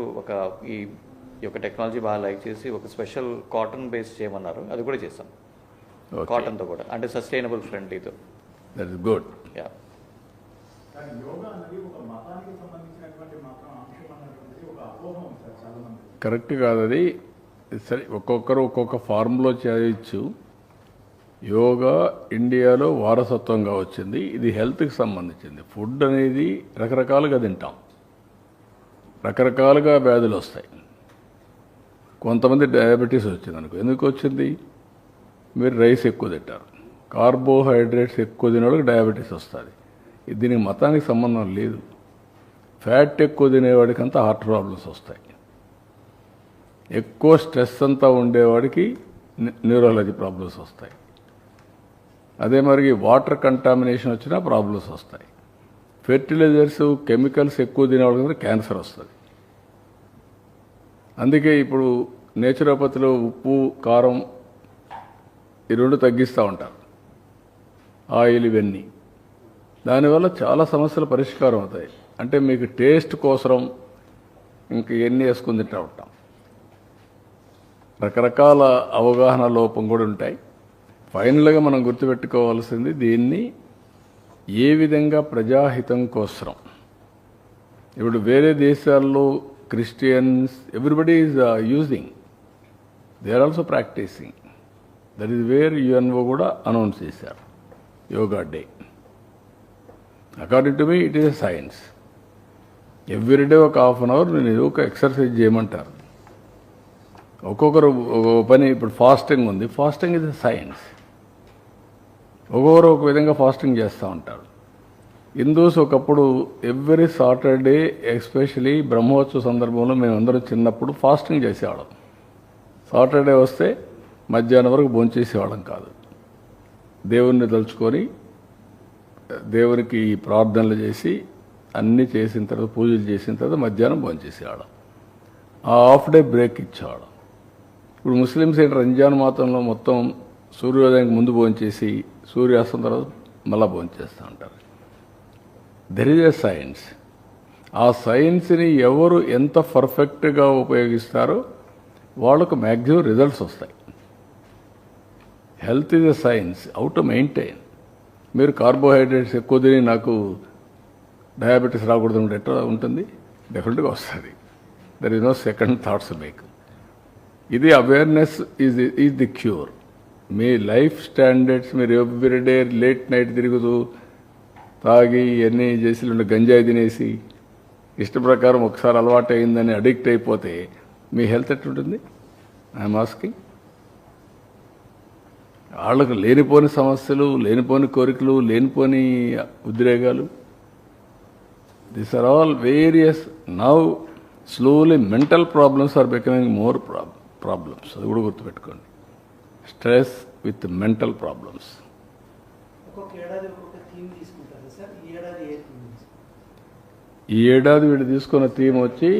ఈ యొక్క టెక్నాలజీ బాగా లైక్ చేసి ఒక స్పెషల్ కాటన్ బేస్ చేయమన్నారు, అది కూడా చేస్తాం. కాటన్తో కూడా, అంటే సస్టైనబుల్ ఫ్రెండ్లీతో. That is good. యా. కానీ యోగా అనేది ఒక మతానికి సంబంధించినటువంటి మాత్రం అంశం అన్నటువంటిది ఒక అపోహం ఉంది సార్ చాలా మంది. కరెక్ట్ కాదు అది. సరే, ఒక్కొక్కరు ఒక్కొక్క ఫార్ములో చేయొచ్చు. యోగా ఇండియాలో వారసత్వంగా వచ్చింది. ఇది హెల్త్కి సంబంధించింది. ఫుడ్ అనేది రకరకాలుగా తింటాం, రకరకాలుగా వ్యాధులు వస్తాయి. కొంతమంది డయాబెటీస్ వచ్చింది అనుకో. ఎందుకు వచ్చింది? మీరు రైస్ ఎక్కువ తింటారు, కార్బోహైడ్రేట్స్ ఎక్కువ తినే వాళ్ళకి డయాబెటీస్ వస్తుంది. దీనికి మతానికి సంబంధం లేదు. ఫ్యాట్ ఎక్కువ తినేవాడికి అంతా హార్ట్ ప్రాబ్లమ్స్ వస్తాయి. ఎక్కువ స్ట్రెస్ అంతా ఉండేవాడికి న్యూరాలజీ ప్రాబ్లమ్స్ వస్తాయి. అదే మరి వాటర్ కంటామినేషన్ వచ్చినా ప్రాబ్లమ్స్ వస్తాయి. ఫెర్టిలైజర్స్ కెమికల్స్ ఎక్కువ తినేవాళ్ళకి క్యాన్సర్ వస్తుంది. అందుకే ఇప్పుడు నేచురోపతిలో ఉప్పు కారం ఈ రెండు తగ్గిస్తూ ఉంటారు, ఆయిల్ ఇవన్నీ. దానివల్ల చాలా సమస్యలు పరిష్కారం అవుతాయి. అంటే మీకు టేస్ట్ కోసం ఇంక ఎన్ని వేసుకుని తింటూ ఉంటాం. రకరకాల అవగాహన లోపం కూడా ఉంటాయి. ఫైనల్గా మనం గుర్తుపెట్టుకోవాల్సింది దీన్ని ఏ విధంగా ప్రజాహితం కోసం. ఇప్పుడు వేరే దేశాల్లో Christians everybody is using, they are also practicing. That is where UNO కూడా అనౌన్స్ చేశారు yoga day. According to me it is a science. Every day ఒక హాఫ్ అన్ అవర్ నేను ఒక ఎక్సర్సైజ్ చేయమంటారు. ఒక్కొక్కరు ఒక పని. ఇప్పుడు ఫాస్టింగ్ ఉంది, ఫాస్టింగ్ ఇస్ ఎ సైన్స్. ఒక్కొక్కరు ఒక విధంగా ఫాస్టింగ్ చేస్తూ ఉంటారు. హిందూస్ ఒకప్పుడు ఎవ్రీ సాటర్డే ఎస్పెషలీ బ్రహ్మోత్సవ సందర్భంలో మేమందరం చిన్నప్పుడు ఫాస్టింగ్ చేసేవాళ్ళం. సాటర్డే వస్తే మధ్యాహ్నం వరకు భోంచేసేవాళ్ళం కాదు. దేవుణ్ణి తలుచుకొని దేవునికి ప్రార్థనలు చేసి అన్నీ చేసిన తర్వాత పూజలు చేసిన తర్వాత మధ్యాహ్నం భోంచేసేవాళ్ళం. ఆ హాఫ్ డే బ్రేక్ ఇచ్చేవాళ్ళం. ఇప్పుడు ముస్లిమ్స్ ఏంటి రంజాన్ మాతంలో మొత్తం సూర్యోదయానికి ముందు భోంచేసి సూర్యాస్తం తర్వాత మళ్ళీ భోంచేస్తూ ఉంటారు. There is a science. ఆ సైన్స్ని ఎవరు ఎంత పర్ఫెక్ట్గా ఉపయోగిస్తారో వాళ్ళకు మ్యాక్సిమం రిజల్ట్స్ వస్తాయి. Health is a science, how to maintain. మీరు కార్బోహైడ్రేట్స్ ఎక్కువ తిని నాకు డయాబెటీస్ రాకూడదు అంటే ఎట్లా ఉంటుంది? డెఫినెట్గా వస్తుంది. There is no second thoughts make. ఇది అవేర్నెస్ ఈజ్ ది క్యూర్. మీ లైఫ్ స్టాండర్డ్స్ మీరు ఎవ్రీడే లేట్ నైట్ తిరుగుతూ తాగి ఎన్ని చేసి గంజాయి తినేసి ఇష్ట ప్రకారం ఒకసారి అలవాటు అయిందని అడిక్ట్ అయిపోతే మీ హెల్త్ ఎట్లుంటుంది? I'm asking. వాళ్ళకు లేనిపోని సమస్యలు, లేనిపోని కోరికలు, లేనిపోని ఉద్రేగాలు. These are all various. Now slowly mental problems are becoming more problems. అది కూడా గుర్తుపెట్టుకోండి. Stress with mental problems. ఒక్కొక్క ఏడాది ఒక్కొక్క థీమ్ తీసుకుంటారు సార్. ఈ ఏడాది ఏ థీమ్? ఈ ఏడాది వీడు తీసుకున్న థీమ్ వచ్చి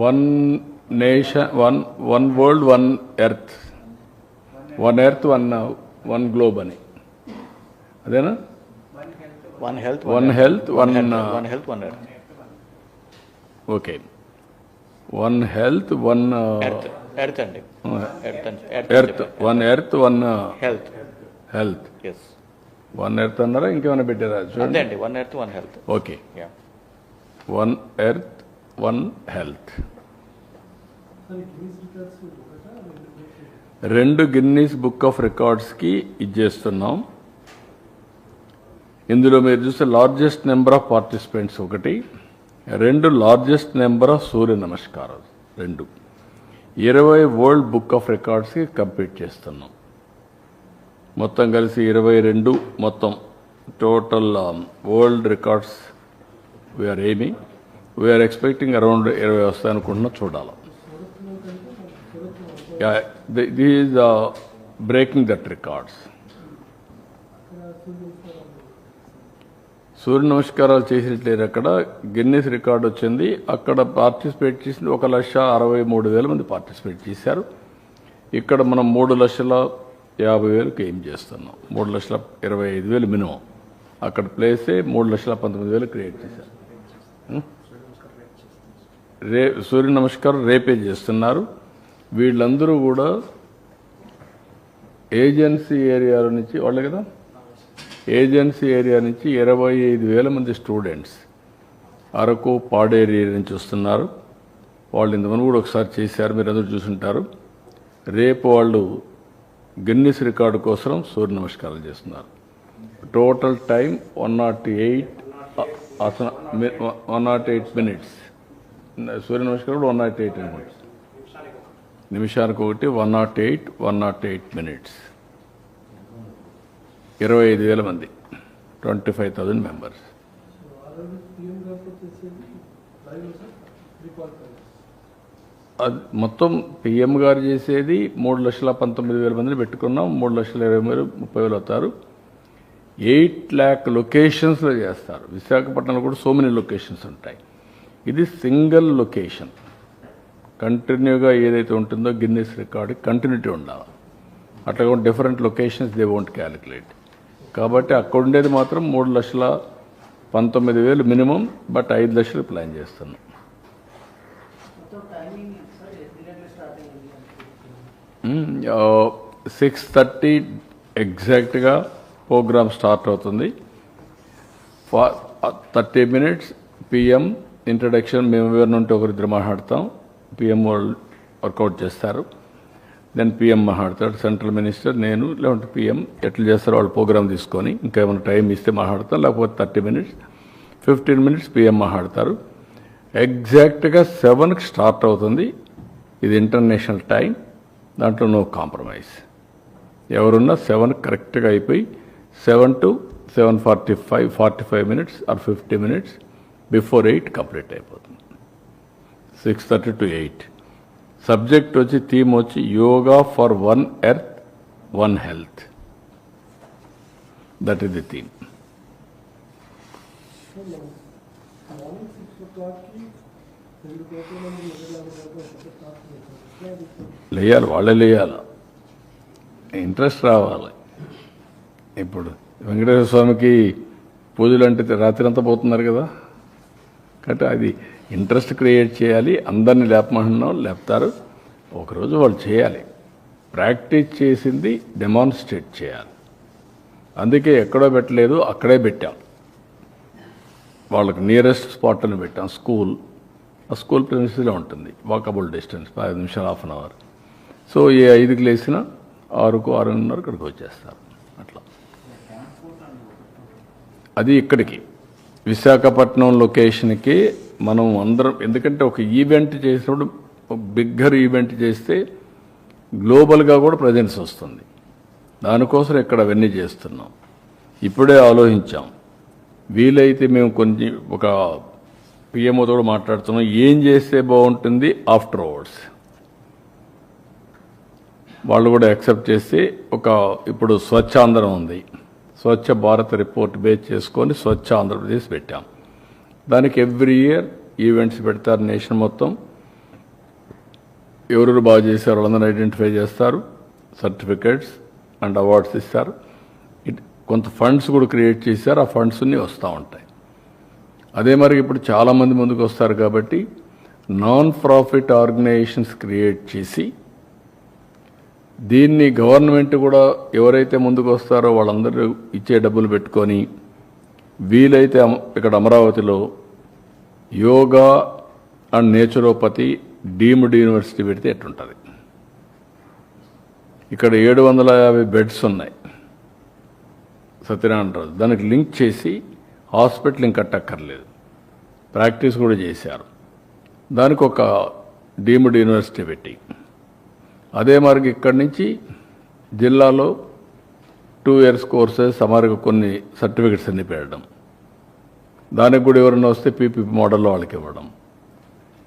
one nation, one world, one earth. One earth, one globe అని. అదేనా? One health, one health, one earth. Okay. One health, one earth అండి. Earth, one earth, one health. Health. Yes. One earth అన్నారా ఇంకేమైనా పెట్టారా? అంతే చూడండి. అండి, one earth, one health. Okay. One earth, one health. రెండు గిన్నీస్ బుక్ ఆఫ్ రికార్డ్స్కి ఇచ్చేస్తున్నాం. ఇందులో మీరు చూస్తే లార్జెస్ట్ నెంబర్ ఆఫ్ పార్టిసిపెంట్స్ ఒకటి, రెండు లార్జెస్ట్ నెంబర్ ఆఫ్ సూర్య నమస్కారాలు రెండు. 20 వరల్డ్ బుక్ ఆఫ్ రికార్డ్స్కి కంప్లీట్ చేస్తున్నాం. మొత్తం కలిసి 22 మొత్తం total world records we are aiming. We are expecting around 20 వస్తాయి అనుకుంటున్నా. చూడాలి. This is breaking that records. Surya నమస్కారాలు చేసినట్లేరు. అక్కడ గిన్నెస్ రికార్డ్ వచ్చింది. అక్కడ పార్టిసిపేట్ చేసింది 1,63,000 మంది పార్టిసిపేట్ చేశారు. ఇక్కడ మనం 3,50,000కి ఎయిమ్ చేస్తున్నాం. 3,25,000 మినిమం. అక్కడ ప్లేసే 3,19,000 క్రియేట్ చేశారు. సూర్య నమస్కారం రేపే చేస్తున్నారు. వీళ్ళందరూ కూడా ఏజెన్సీ ఏరియాల నుంచి వాళ్ళే కదా, ఏజెన్సీ ఏరియా నుంచి 25,000 మంది స్టూడెంట్స్ అరకు పాడేరు ఏరియా నుంచి వస్తున్నారు. వాళ్ళు ఇంతమంది కూడా ఒకసారి చేశారు, మీరు అందరూ చూసుంటారు. రేపు వాళ్ళు గిన్నిస్ రికార్డు కోసం సూర్య నమస్కారాలు చేస్తున్నారు. Total time 108 minutes. సూర్య నమస్కారం 108 మినిట్స్, నిమిషానికి ఒకటి 108 మినిట్స్. 25,000 మంది, 25,000 మెంబర్స్. అది మొత్తం పిఎం గారు చేసేది 3,19,000 మందిని పెట్టుకున్నాం. 3,20,000 అవుతారు. 8 lakh లొకేషన్స్లో చేస్తారు. విశాఖపట్నంలో కూడా సో మెనీ లొకేషన్స్ ఉంటాయి. ఇది సింగిల్ లొకేషన్. కంటిన్యూగా ఏదైతే ఉంటుందో గిన్నెస్ రికార్డు కంటిన్యూటీ ఉండాలి. అట్లా different locations they won't calculate. కాబట్టి అక్కడ ఉండేది మాత్రం 3,19,000 మినిమం, బట్ 5 లక్షలు ప్లాన్ చేస్తున్నాం. మొత్తం టైమింగ్ సార్ ఎన్ని గంటలకు స్టార్ట్ అయ్యింది? 6:30 ఎగ్జాక్ట్గా ప్రోగ్రామ్ స్టార్ట్ అవుతుంది. 30 minutes పిఎం ఇంట్రడక్షన్. మేము ఎవరి నుండి ఒకరిద్దరు మాట్లాడతాం. పిఎం వాళ్ళు వర్కౌట్ చేస్తారు. దెన్ పిఎం మాట్లాడతాడు, సెంట్రల్ మినిస్టర్, నేను, లేకుంటే పిఎం ఎట్లా చేస్తారో వాళ్ళు ప్రోగ్రామ్ తీసుకొని ఇంకా ఏమైనా టైం ఇస్తే మాట్లాడతాం. లేకపోతే 30 minutes, 15 minutes పిఎం మాట్లాడతారు. ఎగ్జాక్ట్గా 7కి స్టార్ట్ అవుతుంది. ఇది ఇంటర్నేషనల్ టైం, దాంట్లో నో కాంప్రమైజ్. ఎవరున్నా 7 కరెక్ట్గా అయిపోయి 7 to 7:45, 45 minutes or 50 minutes before 8 complete అయిపోతుంది. 6:30 to 8. సబ్జెక్ట్ వచ్చి థీమ్ వచ్చి yoga for 1 earth 1 health. That is the theme. లేయాలి, వాళ్ళే లేయాలి, ఇంట్రెస్ట్ రావాలి. ఇప్పుడు వెంకటేశ్వర స్వామికి పూజలు అంటే రాత్రి అంతా పోతున్నారు కదా, కాబట్టి అది ఇంట్రెస్ట్ క్రియేట్ చేయాలి. అందరినీ లేపమంటున్నాం, లేపుతారు. ఒకరోజు వాళ్ళు చేయాలి. ప్రాక్టీస్ చేసింది డెమాన్స్ట్రేట్ చేయాలి. అందుకే ఎక్కడో పెట్టలేదు, అక్కడే పెట్టాం. వాళ్ళకి నియరెస్ట్ స్పాట్ అని పెట్టాం. స్కూల్, ఆ స్కూల్ ప్రిన్సిస్లో ఉంటుంది, వాకబుల్ డిస్టెన్స్, 5 నిమిషాలు, 1/2 hour. సో ఏ 5కి లేచినా 6కు 6:30 ఇక్కడికి వచ్చేస్తారు. అట్లా అది ఇక్కడికి విశాఖపట్నం లొకేషన్కి మనం అందరం, ఎందుకంటే ఒక ఈవెంట్ చేసినప్పుడు, ఒక బిగ్గర్ ఈవెంట్ చేస్తే గ్లోబల్గా కూడా ప్రజెన్స్ వస్తుంది. దానికోసం ఇక్కడ అవన్నీ చేస్తున్నాం. ఇప్పుడే ఆలోచించాం, వీలైతే మేము ఒక పిఎంఓతో కూడా మాట్లాడుతున్నాం, ఏం చేస్తే బాగుంటుంది ఆఫ్టర్ అవర్స్. వాళ్ళు కూడా యాక్సెప్ట్ చేసి ఇప్పుడు స్వచ్ఛ ఆంధ్రం ఉంది, స్వచ్ఛ భారత్ రిపోర్ట్ బేస్ చేసుకొని స్వచ్ఛ ఆంధ్రప్రదేశ్ పెట్టాం. దానికి ఎవ్రీ ఇయర్ ఈవెంట్స్ పెడతారు. నేషన్ మొత్తం ఎవరెవరు బాగా చేశారు వాళ్ళందరూ ఐడెంటిఫై చేస్తారు, సర్టిఫికేట్స్ అండ్ అవార్డ్స్ ఇస్తారు. కొంత ఫండ్స్ కూడా క్రియేట్ చేశారు, ఆ ఫండ్స్ అన్నీ వస్తూ ఉంటాయి. అదే మరి ఇప్పుడు చాలామంది ముందుకు వస్తారు కాబట్టి నాన్ ప్రాఫిట్ ఆర్గనైజేషన్స్ క్రియేట్ చేసి దీన్ని గవర్నమెంట్ కూడా ఎవరైతే ముందుకు వస్తారో వాళ్ళందరూ ఇచ్చే డబ్బులు పెట్టుకొని వీలైతే ఇక్కడ అమరావతిలో yoga and naturopathy deemed university పెడితే ఎట్లుంటుంది. ఇక్కడ 750 బెడ్స్ ఉన్నాయి సత్యనారాయణ రాజు. దానికి లింక్ చేసి హాస్పిటల్ ఇంకా కట్టక్కర్లేదు, ప్రాక్టీస్ కూడా చేశారు. దానికి ఒక డీమ్డ్ యూనివర్సిటీ పెట్టి, అదే మరి ఇక్కడి నుంచి జిల్లాలో 2 years కోర్సెస్ సమారుగా కొన్ని సర్టిఫికెట్స్ అన్ని పెట్టడం, దానికి కూడా ఎవరైనా వస్తే పీపీపీ మోడల్లో వాళ్ళకి ఇవ్వడం.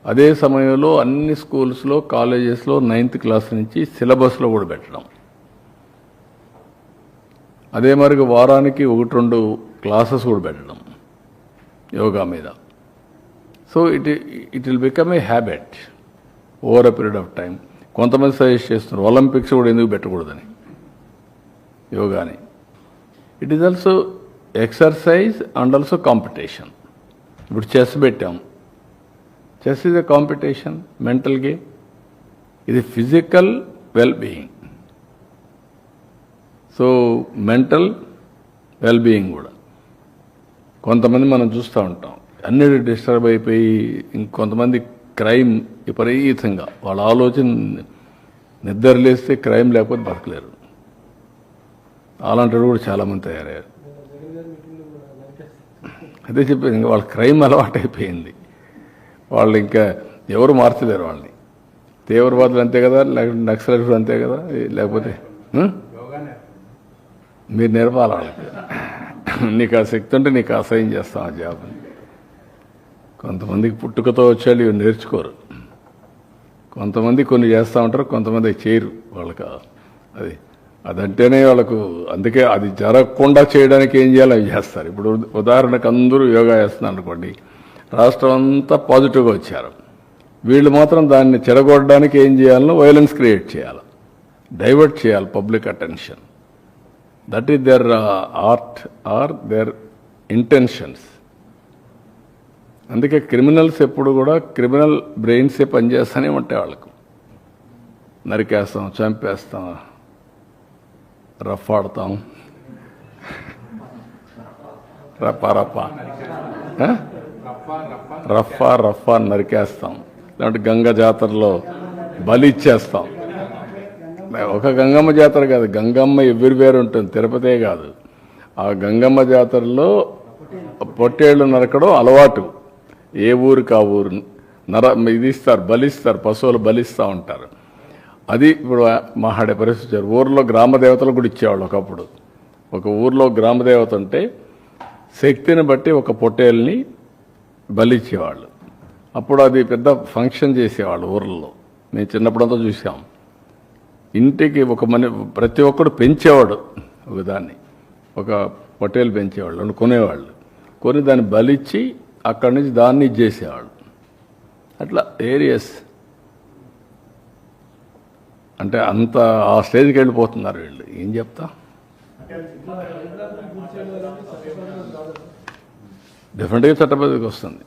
అదే సమయంలో అన్ని స్కూల్స్లో, కాలేజెస్లో 9th class నుంచి సిలబస్లో కూడా పెట్టడం. అదే మరి వారానికి 1-2 క్లాసెస్ కూడా పెట్టడం యోగా మీద. So it will become a habit over a period of time. కొంతమంది సజెస్ట్ చేస్తున్నారు ఒలింపిక్స్ కూడా ఎందుకు పెట్టకూడదని యోగాని. It is also exercise and also competition. ఇప్పుడు చెస్ పెట్టాం, chess is a competition, mental game. ఇది physical well being. So mental well being కూడా. కొంతమంది మనం చూస్తూ ఉంటాం అన్నిటి డిస్టర్బ్ అయిపోయి, ఇంకొంతమంది క్రైమ్ విపరీతంగా వాళ్ళ ఆలోచన నిద్ర లేస్తే క్రైమ్ లేకపోతే బతకలేరు. అలాంటి కూడా చాలామంది తయారయ్యారు. అదే చెప్పేది, ఇంకా వాళ్ళ క్రైమ్ అలవాటు అయిపోయింది. వాళ్ళు ఇంకా ఎవరు మార్చలేరు వాళ్ళని. తీవ్రవాదులు అంతే కదా, లేకపోతే నక్సలైట్లు అంతే కదా, లేకపోతే మీరు నేర్పాలి వాళ్ళకి. నీకు ఆ శక్తి ఉంటే నీకు అసహ్యం చేస్తాం ఆ జాబ్. కొంతమందికి పుట్టుకతో వచ్చేళ్ళు ఇవి నేర్చుకోరు. కొంతమంది కొన్ని చేస్తూ ఉంటారు, కొంతమంది చేయరు. వాళ్ళకి అదంటేనే వాళ్ళకు, అందుకే అది జరగకుండా చేయడానికి ఏం చేయాలో అవి చేస్తారు. ఇప్పుడు ఉదాహరణకు అందరూ యోగా చేస్తున్నారు అనుకోండి, రాష్ట్రం అంతా పాజిటివ్గా వచ్చారు. వీళ్ళు మాత్రం దాన్ని చెడగొట్టడానికి ఏం చేయాలో వైలెన్స్ క్రియేట్ చేయాలి, డైవర్ట్ చేయాలి public attention. That is their art or their intentions. అందుకే క్రిమినల్స్ ఎప్పుడు కూడా క్రిమినల్ బ్రెయిన్సే పనిచేస్తూనే ఉంటాయి. వాళ్ళకు నరికేస్తాం, చంపేస్తాం, రఫ్ ఆడతాం, రఫా నరికేస్తాం. లేదంటే గంగ జాతరలో బలి ఇచ్చేస్తాం. ఒక గంగమ్మ జాతర కాదు, గంగమ్మ ఎవ్రీవేర్ ఉంటుంది, తిరుపతే కాదు. ఆ గంగమ్మ జాతరలో పొట్టేళ్లు నరకడం అలవాటు. ఏ ఊరికి ఆ ఊరు ఇది ఇస్తారు, బలిస్తారు, పశువులు బలిస్తూ ఉంటారు. అది ఇప్పుడు మాట్లాడే పరిస్థితి. ఊర్లో గ్రామ దేవతలు కూడా ఇచ్చేవాళ్ళు ఒకప్పుడు. ఒక ఊర్లో గ్రామదేవత ఉంటే శక్తిని బట్టి ఒక పొట్టేల్ని బలిచ్చేవాళ్ళు. అప్పుడు అది పెద్ద ఫంక్షన్ చేసేవాళ్ళు ఊర్లలో. మేము చిన్నప్పుడంతా చూసాం. ఇంటికి ప్రతి ఒక్కడు పెంచేవాడు ఒకదాన్ని, ఒక పొట్టేలు పెంచేవాళ్ళు, కొనేవాళ్ళు. కొని దాన్ని బలిచ్చి అక్కడి నుంచి దాన్ని ఇచ్చేసేవాళ్ళు. అట్లా ఏరియస్ అంటే అంత ఆ స్టేజ్కి వెళ్ళిపోతున్నారు వీళ్ళు. ఏం చెప్తా, డెఫినెట్గా చట్టబద్ధకి వస్తుంది.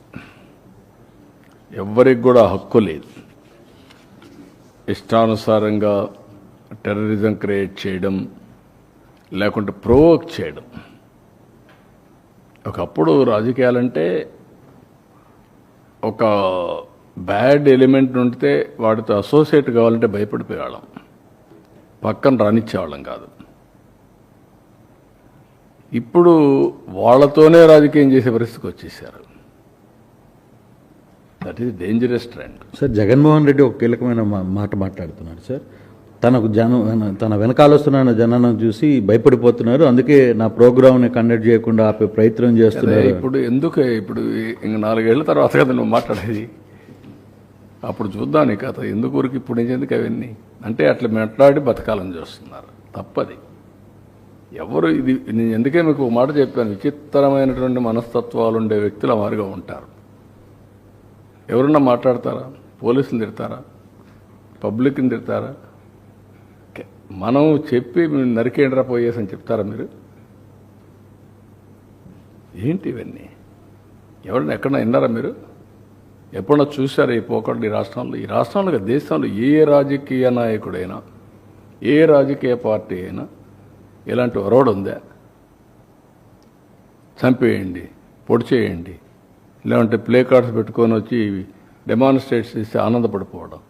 ఎవ్వరికి కూడా హక్కు లేదు ఇష్టానుసారంగా టెర్రరిజం క్రియేట్ చేయడం, లేకుంటే ప్రొవోక్ చేయడం. ఒకప్పుడు రాజకీయాలంటే ఒక బ్యాడ్ ఎలిమెంట్ ఉంటే వాడితో అసోసియేట్ కావాలంటే భయపడిపోయేవాళ్ళం, పక్కన రానిచ్చేవాళ్ళం కాదు. ఇప్పుడు వాళ్ళతోనే రాజకీయం చేసే పరిస్థితికి వచ్చేసారు. That is dangerous trend. Sir, Jaganmohan Reddy ఒక కీలకమైన మాట మాట్లాడుతున్నాడు సార్. తన వెనకాల వస్తున్న జనాన్ని చూసి భయపడిపోతున్నారు, అందుకే నా ప్రోగ్రామ్ని కండక్ట్ చేయకుండా ఆపే ప్రయత్నం చేస్తున్నారు. ఇప్పుడు ఎందుకు, ఇప్పుడు ఇంక 4 ఏళ్ల తర్వాత కదా నువ్వు మాట్లాడేది. అప్పుడు చూద్దాం నీ కథ. ఎందుకు ఊరికి ఇప్పుడు ఎందుకు అవన్నీ అంటే అట్లా మాట్లాడి బతకాలని చూస్తున్నారు. తప్పది. ఎవరు ఇది నేను ఎందుకే మీకు ఒక మాట చెప్పాను, విచిత్రమైనటువంటి మనస్తత్వాలు ఉండే వ్యక్తులు మారుగా ఉంటారు. ఎవరన్నా మాట్లాడతారా? పోలీసులు తిడతారా? పబ్లిక్ని తిడతారా? మనం చెప్పి నరికేండ్రా పోయేసని చెప్తారా మీరు? ఏంటి ఇవన్నీ? ఎవరన్నా ఎక్కడన్నా విన్నారా మీరు? ఎప్పుడన్నా చూసారా ఈ పోకడలు ఈ రాష్ట్రంలో? ఈ రాష్ట్రంలో దేశంలో ఏ రాజకీయ నాయకుడైనా, ఏ రాజకీయ పార్టీ అయినా ఇలాంటి ఒరవడు ఉందా? చంపేయండి, పొడి చేయండి, లేదంటే ప్లే కార్డ్స్ పెట్టుకొని వచ్చి డెమాన్స్ట్రేట్స్ చేసి ఆనందపడిపోవడం.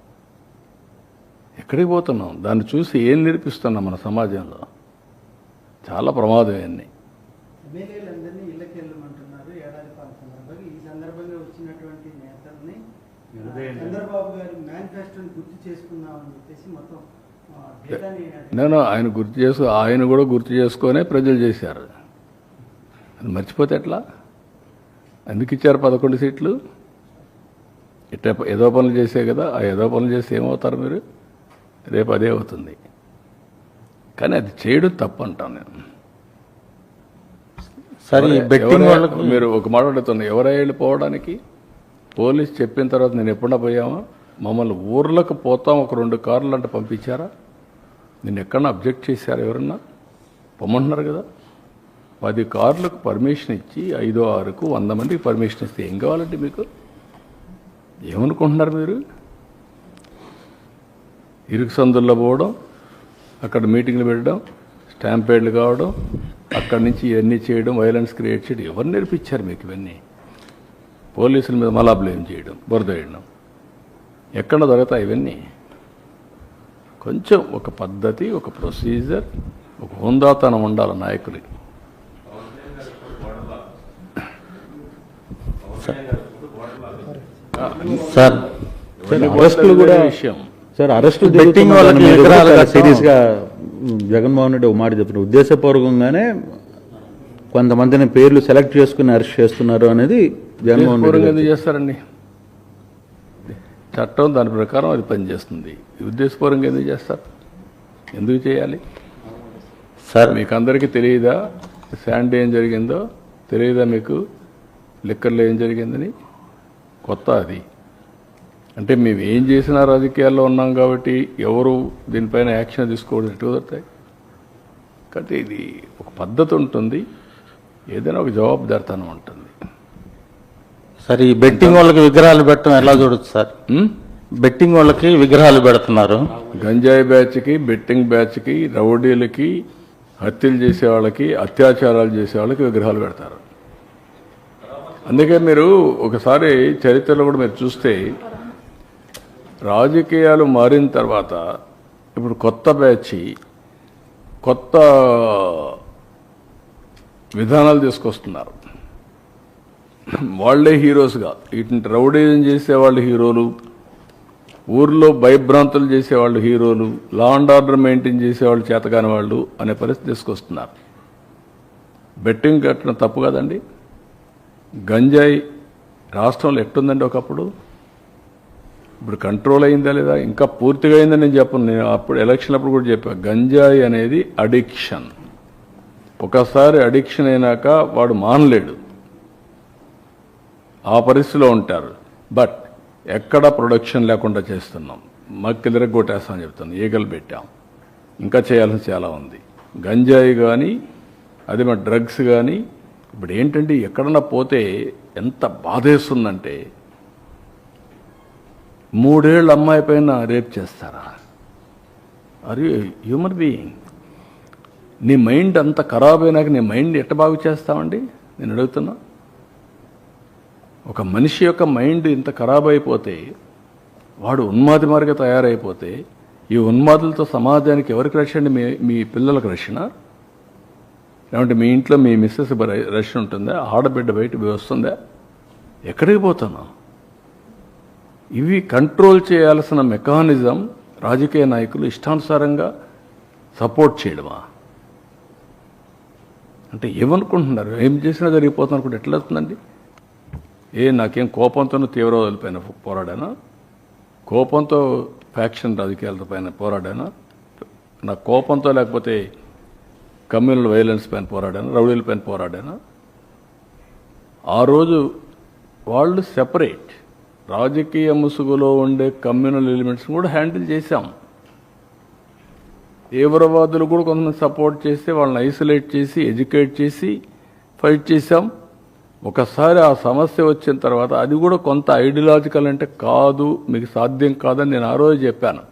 ఎక్కడికి పోతున్నాం? దాన్ని చూసి ఏం నేర్పిస్తున్నాం మన సమాజంలో? చాలా ప్రమాదం ఇవన్నీ. ఎమ్మెల్యేలందరినీ ఇళ్ళకి వెళ్ళమంటున్నారు ఏడాది పాలన సందర్భంగా. ఈ సందర్భంగా వచ్చినటువంటి నేతల్ని చంద్రబాబు గారి మేనిఫెస్టోని గుర్తు చేసుకుందామని చెప్పేసి మొత్తం నేను ఆయన కూడా గుర్తు చేసుకొనే ప్రజలు చేశారు. అది మర్చిపోతే ఎట్లా? ఎందుకు ఇచ్చారు 11 సీట్లు? ఇట్లా ఏదో పనులు చేసే కదా. ఆ ఏదో పనులు చేస్తే ఏమవుతారు మీరు? రేపు అదే అవుతుంది. కానీ అది చేయడం తప్పు అంటాను నేను. సరే, మీరు ఒక మాట అడుగుతున్నారు, ఎవరై వెళ్ళిపోవడానికి? పోలీస్ చెప్పిన తర్వాత నేను ఎప్పుడన్నా పోయామా? మమ్మల్ని ఊర్లకు పోతాం ఒక 2 కార్లు అంటే పంపించారా? నేను ఎక్కడన్నా అబ్జెక్ట్ చేశారా? ఎవరన్నా పొమ్మంటున్నారు కదా. 10 కార్లకు పర్మిషన్ ఇచ్చి 5, 6కు 100 మందికి పర్మిషన్ ఇస్తే ఏం కావాలంటే మీకు? ఏమనుకుంటున్నారు మీరు? ఇరుకు సందుల్లో పోవడం, అక్కడ మీటింగ్లు పెట్టడం, స్టాంపేడ్లు కావడం, అక్కడి నుంచి ఇవన్నీ చేయడం, వైలెన్స్ క్రియేట్ చేయడం ఎవరు నేర్పించారు మీకు ఇవన్నీ? పోలీసుల మీద మళ్ళా బ్లేమ్ చేయడం, బురద వేయడం, ఎక్కడ దొరుకుతాయి ఇవన్నీ? కొంచెం ఒక పద్ధతి, ఒక ప్రొసీజర్, ఒక హుందాతనం ఉండాలి నాయకులకి. సార్ అరెస్టులు కూడా విషయం. సార్ అరెస్టులు బెట్టింగ్ వాళ్ళకి విగ్రహాలుగా సీరియస్గా జగన్మోహన్ రెడ్డి ఒక మాట చెప్తున్నారు, ఉద్దేశపూర్వకంగానే కొంతమందిని పేర్లు సెలెక్ట్ చేసుకుని అరెస్ట్ చేస్తున్నారు అనేది జగన్మోహన్ రెడ్డి ఉద్దేశపూర్వకంగా గారు. ఎందుకు చేస్తారండి? చట్టం దాని ప్రకారం అది పనిచేస్తుంది. ఉద్దేశపూర్వకంగా ఎందుకు చేస్తారు? ఎందుకు చేయాలి? సార్ మీకు అందరికీ తెలియదా శాండీ ఏం జరిగిందో? తెలియదా మీకు లిక్కర్లో ఏం జరిగిందని? కొత్త అది. అంటే మేము ఏం చేసినా రాజకీయాల్లో ఉన్నాం కాబట్టి ఎవరు దీనిపైన యాక్షన్ తీసుకోవడం ఎటు కుదురుతాయి? కాబట్టి ఇది ఒక పద్ధతి ఉంటుంది, ఏదైనా ఒక జవాబుదారితనం ఉంటుంది. సార్ ఈ బెట్టింగ్ వాళ్ళకి విగ్రహాలు పెట్టడం ఎలా చూడొచ్చు సార్? బెట్టింగ్ వాళ్ళకి విగ్రహాలు పెడుతున్నారు. గంజాయి బ్యాచ్కి, బెట్టింగ్ బ్యాచ్కి, రౌడీలకి, హత్యలు చేసే వాళ్ళకి, అత్యాచారాలు చేసే వాళ్ళకి విగ్రహాలు పెడతారు. అందుకే మీరు ఒకసారి చరిత్రలో కూడా మీరు చూస్తే రాజకీయాలు మారిన తర్వాత ఇప్పుడు కొత్త బ్యాచ్ కొత్త విధానాలు తీసుకొస్తున్నారు. వాళ్లే హీరోస్గా, ఇటు రౌడీజం చేసేవాళ్ళు హీరోలు, ఊర్లో భయభ్రాంతులు చేసేవాళ్ళు హీరోలు, లా అండ్ ఆర్డర్ మెయింటైన్ చేసేవాళ్ళు చేతకాని వాళ్ళు అనే పరిస్థితి తీసుకొస్తున్నారు. బెట్టింగ్ కట్టడం తప్పు కదండి. గంజాయి రాష్ట్రంలో ఎట్టుందండి ఒకప్పుడు? ఇప్పుడు కంట్రోల్ అయిందా లేదా? ఇంకా పూర్తిగా అయిందని నేను చెప్పను. నేను అప్పుడు ఎలక్షన్ అప్పుడు కూడా చెప్పాను, గంజాయి అనేది అడిక్షన్. ఒకసారి అడిక్షన్ అయినాక వాడు మానలేడు, ఆ పరిస్థితిలో ఉంటారు. బట్ ఎక్కడ ప్రొడక్షన్ లేకుండా చేస్తున్నాం, మక్కిలిరగొట్టేస్తామని చెప్తాను, ఈగలు పెట్టాం. ఇంకా చేయాల్సిన చాలా ఉంది. గంజాయి కానీ అదే మన డ్రగ్స్ కానీ ఇప్పుడు ఏంటంటే ఎక్కడన్నా పోతే ఎంత బాధేస్తుందంటే 3 ఏళ్ళ అమ్మాయి పైన రేప్ చేస్తారా? అరే హ్యూమన్ బీయింగ్, నీ మైండ్ అంత ఖరాబ్ అయినాక నీ మైండ్ ఎట్ట బాగు చేస్తామండి? నేను అడుగుతున్నా. ఒక మనిషి యొక్క మైండ్ ఇంత ఖరాబ్ అయిపోతే, వాడు ఉన్మాది మార్గ తయారైపోతే, ఈ ఉన్మాదులతో సమాజానికి ఎవరికి రక్షణ? మీ పిల్లలకు రక్షణ? లేదంటే మీ ఇంట్లో మీ మిస్సెస్ రక్షణ ఉంటుందా? ఆడబిడ్డ బయట వస్తుందా? ఎక్కడికి పోతున్నావు? ఇవి కంట్రోల్ చేయాల్సిన మెకానిజం రాజకీయ నాయకులు ఇష్టానుసారంగా సపోర్ట్ చేయడమా? అంటే ఏమనుకుంటున్నారు? ఏం చేసినా జరిగిపోతుంది అనుకుంటే ఎట్లా అవుతుందండి? నాకేం కోపంతోనూ తీవ్రవాదుల పైన పోరాడానా? కోపంతో ఫ్యాక్షన్ రాజకీయాల పైన పోరాడానా? నా కోపంతో లేకపోతే కమ్యూనల్ వైలెన్స్ పైన పోరాడానా? రౌడీల పైన పోరాడానా? ఆ రోజు వాళ్ళు సెపరేట్, రాజకీయ ముసుగులో ఉండే కమ్యూనల్ ఎలిమెంట్స్ని కూడా హ్యాండిల్ చేశాం. తీవ్రవాదులు కూడా కొంతమంది సపోర్ట్ చేస్తే వాళ్ళని ఐసోలేట్ చేసి, ఎడ్యుకేట్ చేసి ఫైట్ చేశాం. ఒకసారి ఆ సమస్య వచ్చిన తర్వాత అది కూడా కొంత ఐడియాలజికల్ అంటే కాదు, మీకు సాధ్యం కాదని నేను ఆ రోజు చెప్పాను.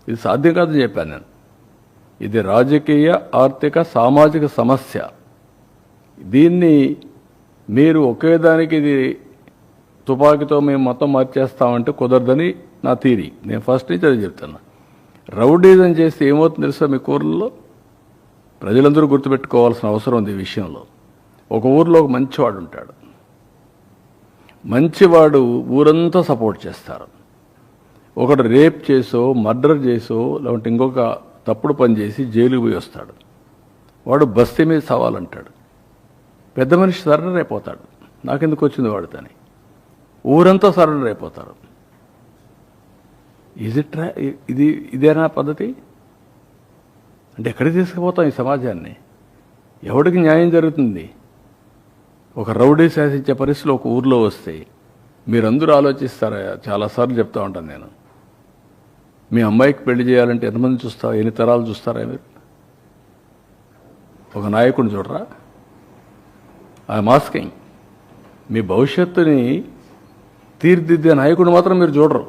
ఇది సాధ్యం కాదని చెప్పాను నేను. ఇది రాజకీయ, ఆర్థిక, సామాజిక సమస్య. దీన్ని మీరు ఒకేదానికి ఇది తుపాకీతో మేము మొత్తం మార్చేస్తామంటే కుదరదని నా థీరీ. నేను ఫస్ట్ నుంచి అది చెప్తున్నా. రౌడీజం చేస్తే ఏమవుతుంది తెలుసా? మీ ఊర్లలో ప్రజలందరూ గుర్తుపెట్టుకోవాల్సిన అవసరం ఉంది ఈ విషయంలో. ఒక ఊర్లో ఒక మంచివాడు ఉంటాడు. మంచివాడు ఊరంతా సపోర్ట్ చేస్తారు. ఒకడు రేప్ చేసో, మర్డర్ చేసో, లేదంటే ఇంకొక తప్పుడు పని చేసి జైలుకు పోయి వస్తాడు. వాడు బస్తీ మీద సవాలంటాడు. పెద్ద మనిషి సరెండర్ అయిపోతాడు, నాకెందుకు వచ్చింది వాడితోని. ఊరంతా సరెండర్ అయిపోతారు. ఇదేనా పద్ధతి? అంటే ఎక్కడికి తీసుకుపోతాం ఈ సమాజాన్ని? ఎవడికి న్యాయం జరుగుతుంది? ఒక రౌడీ శాసించే పరిస్థితిలో ఒక ఊర్లో వస్తే మీరందరూ ఆలోచిస్తారా? చాలాసార్లు చెప్తా ఉంటాను నేను. మీ అమ్మాయికి పెళ్లి చేయాలంటే ఎంతమంది చూస్తారా? ఎన్ని తరాలు చూస్తారా మీరు? ఒక నాయకుడిని చూడరా? I'm asking. మీ భవిష్యత్తుని తీర్చిదిద్దే నాయకుడు మాత్రం మీరు చూడరు.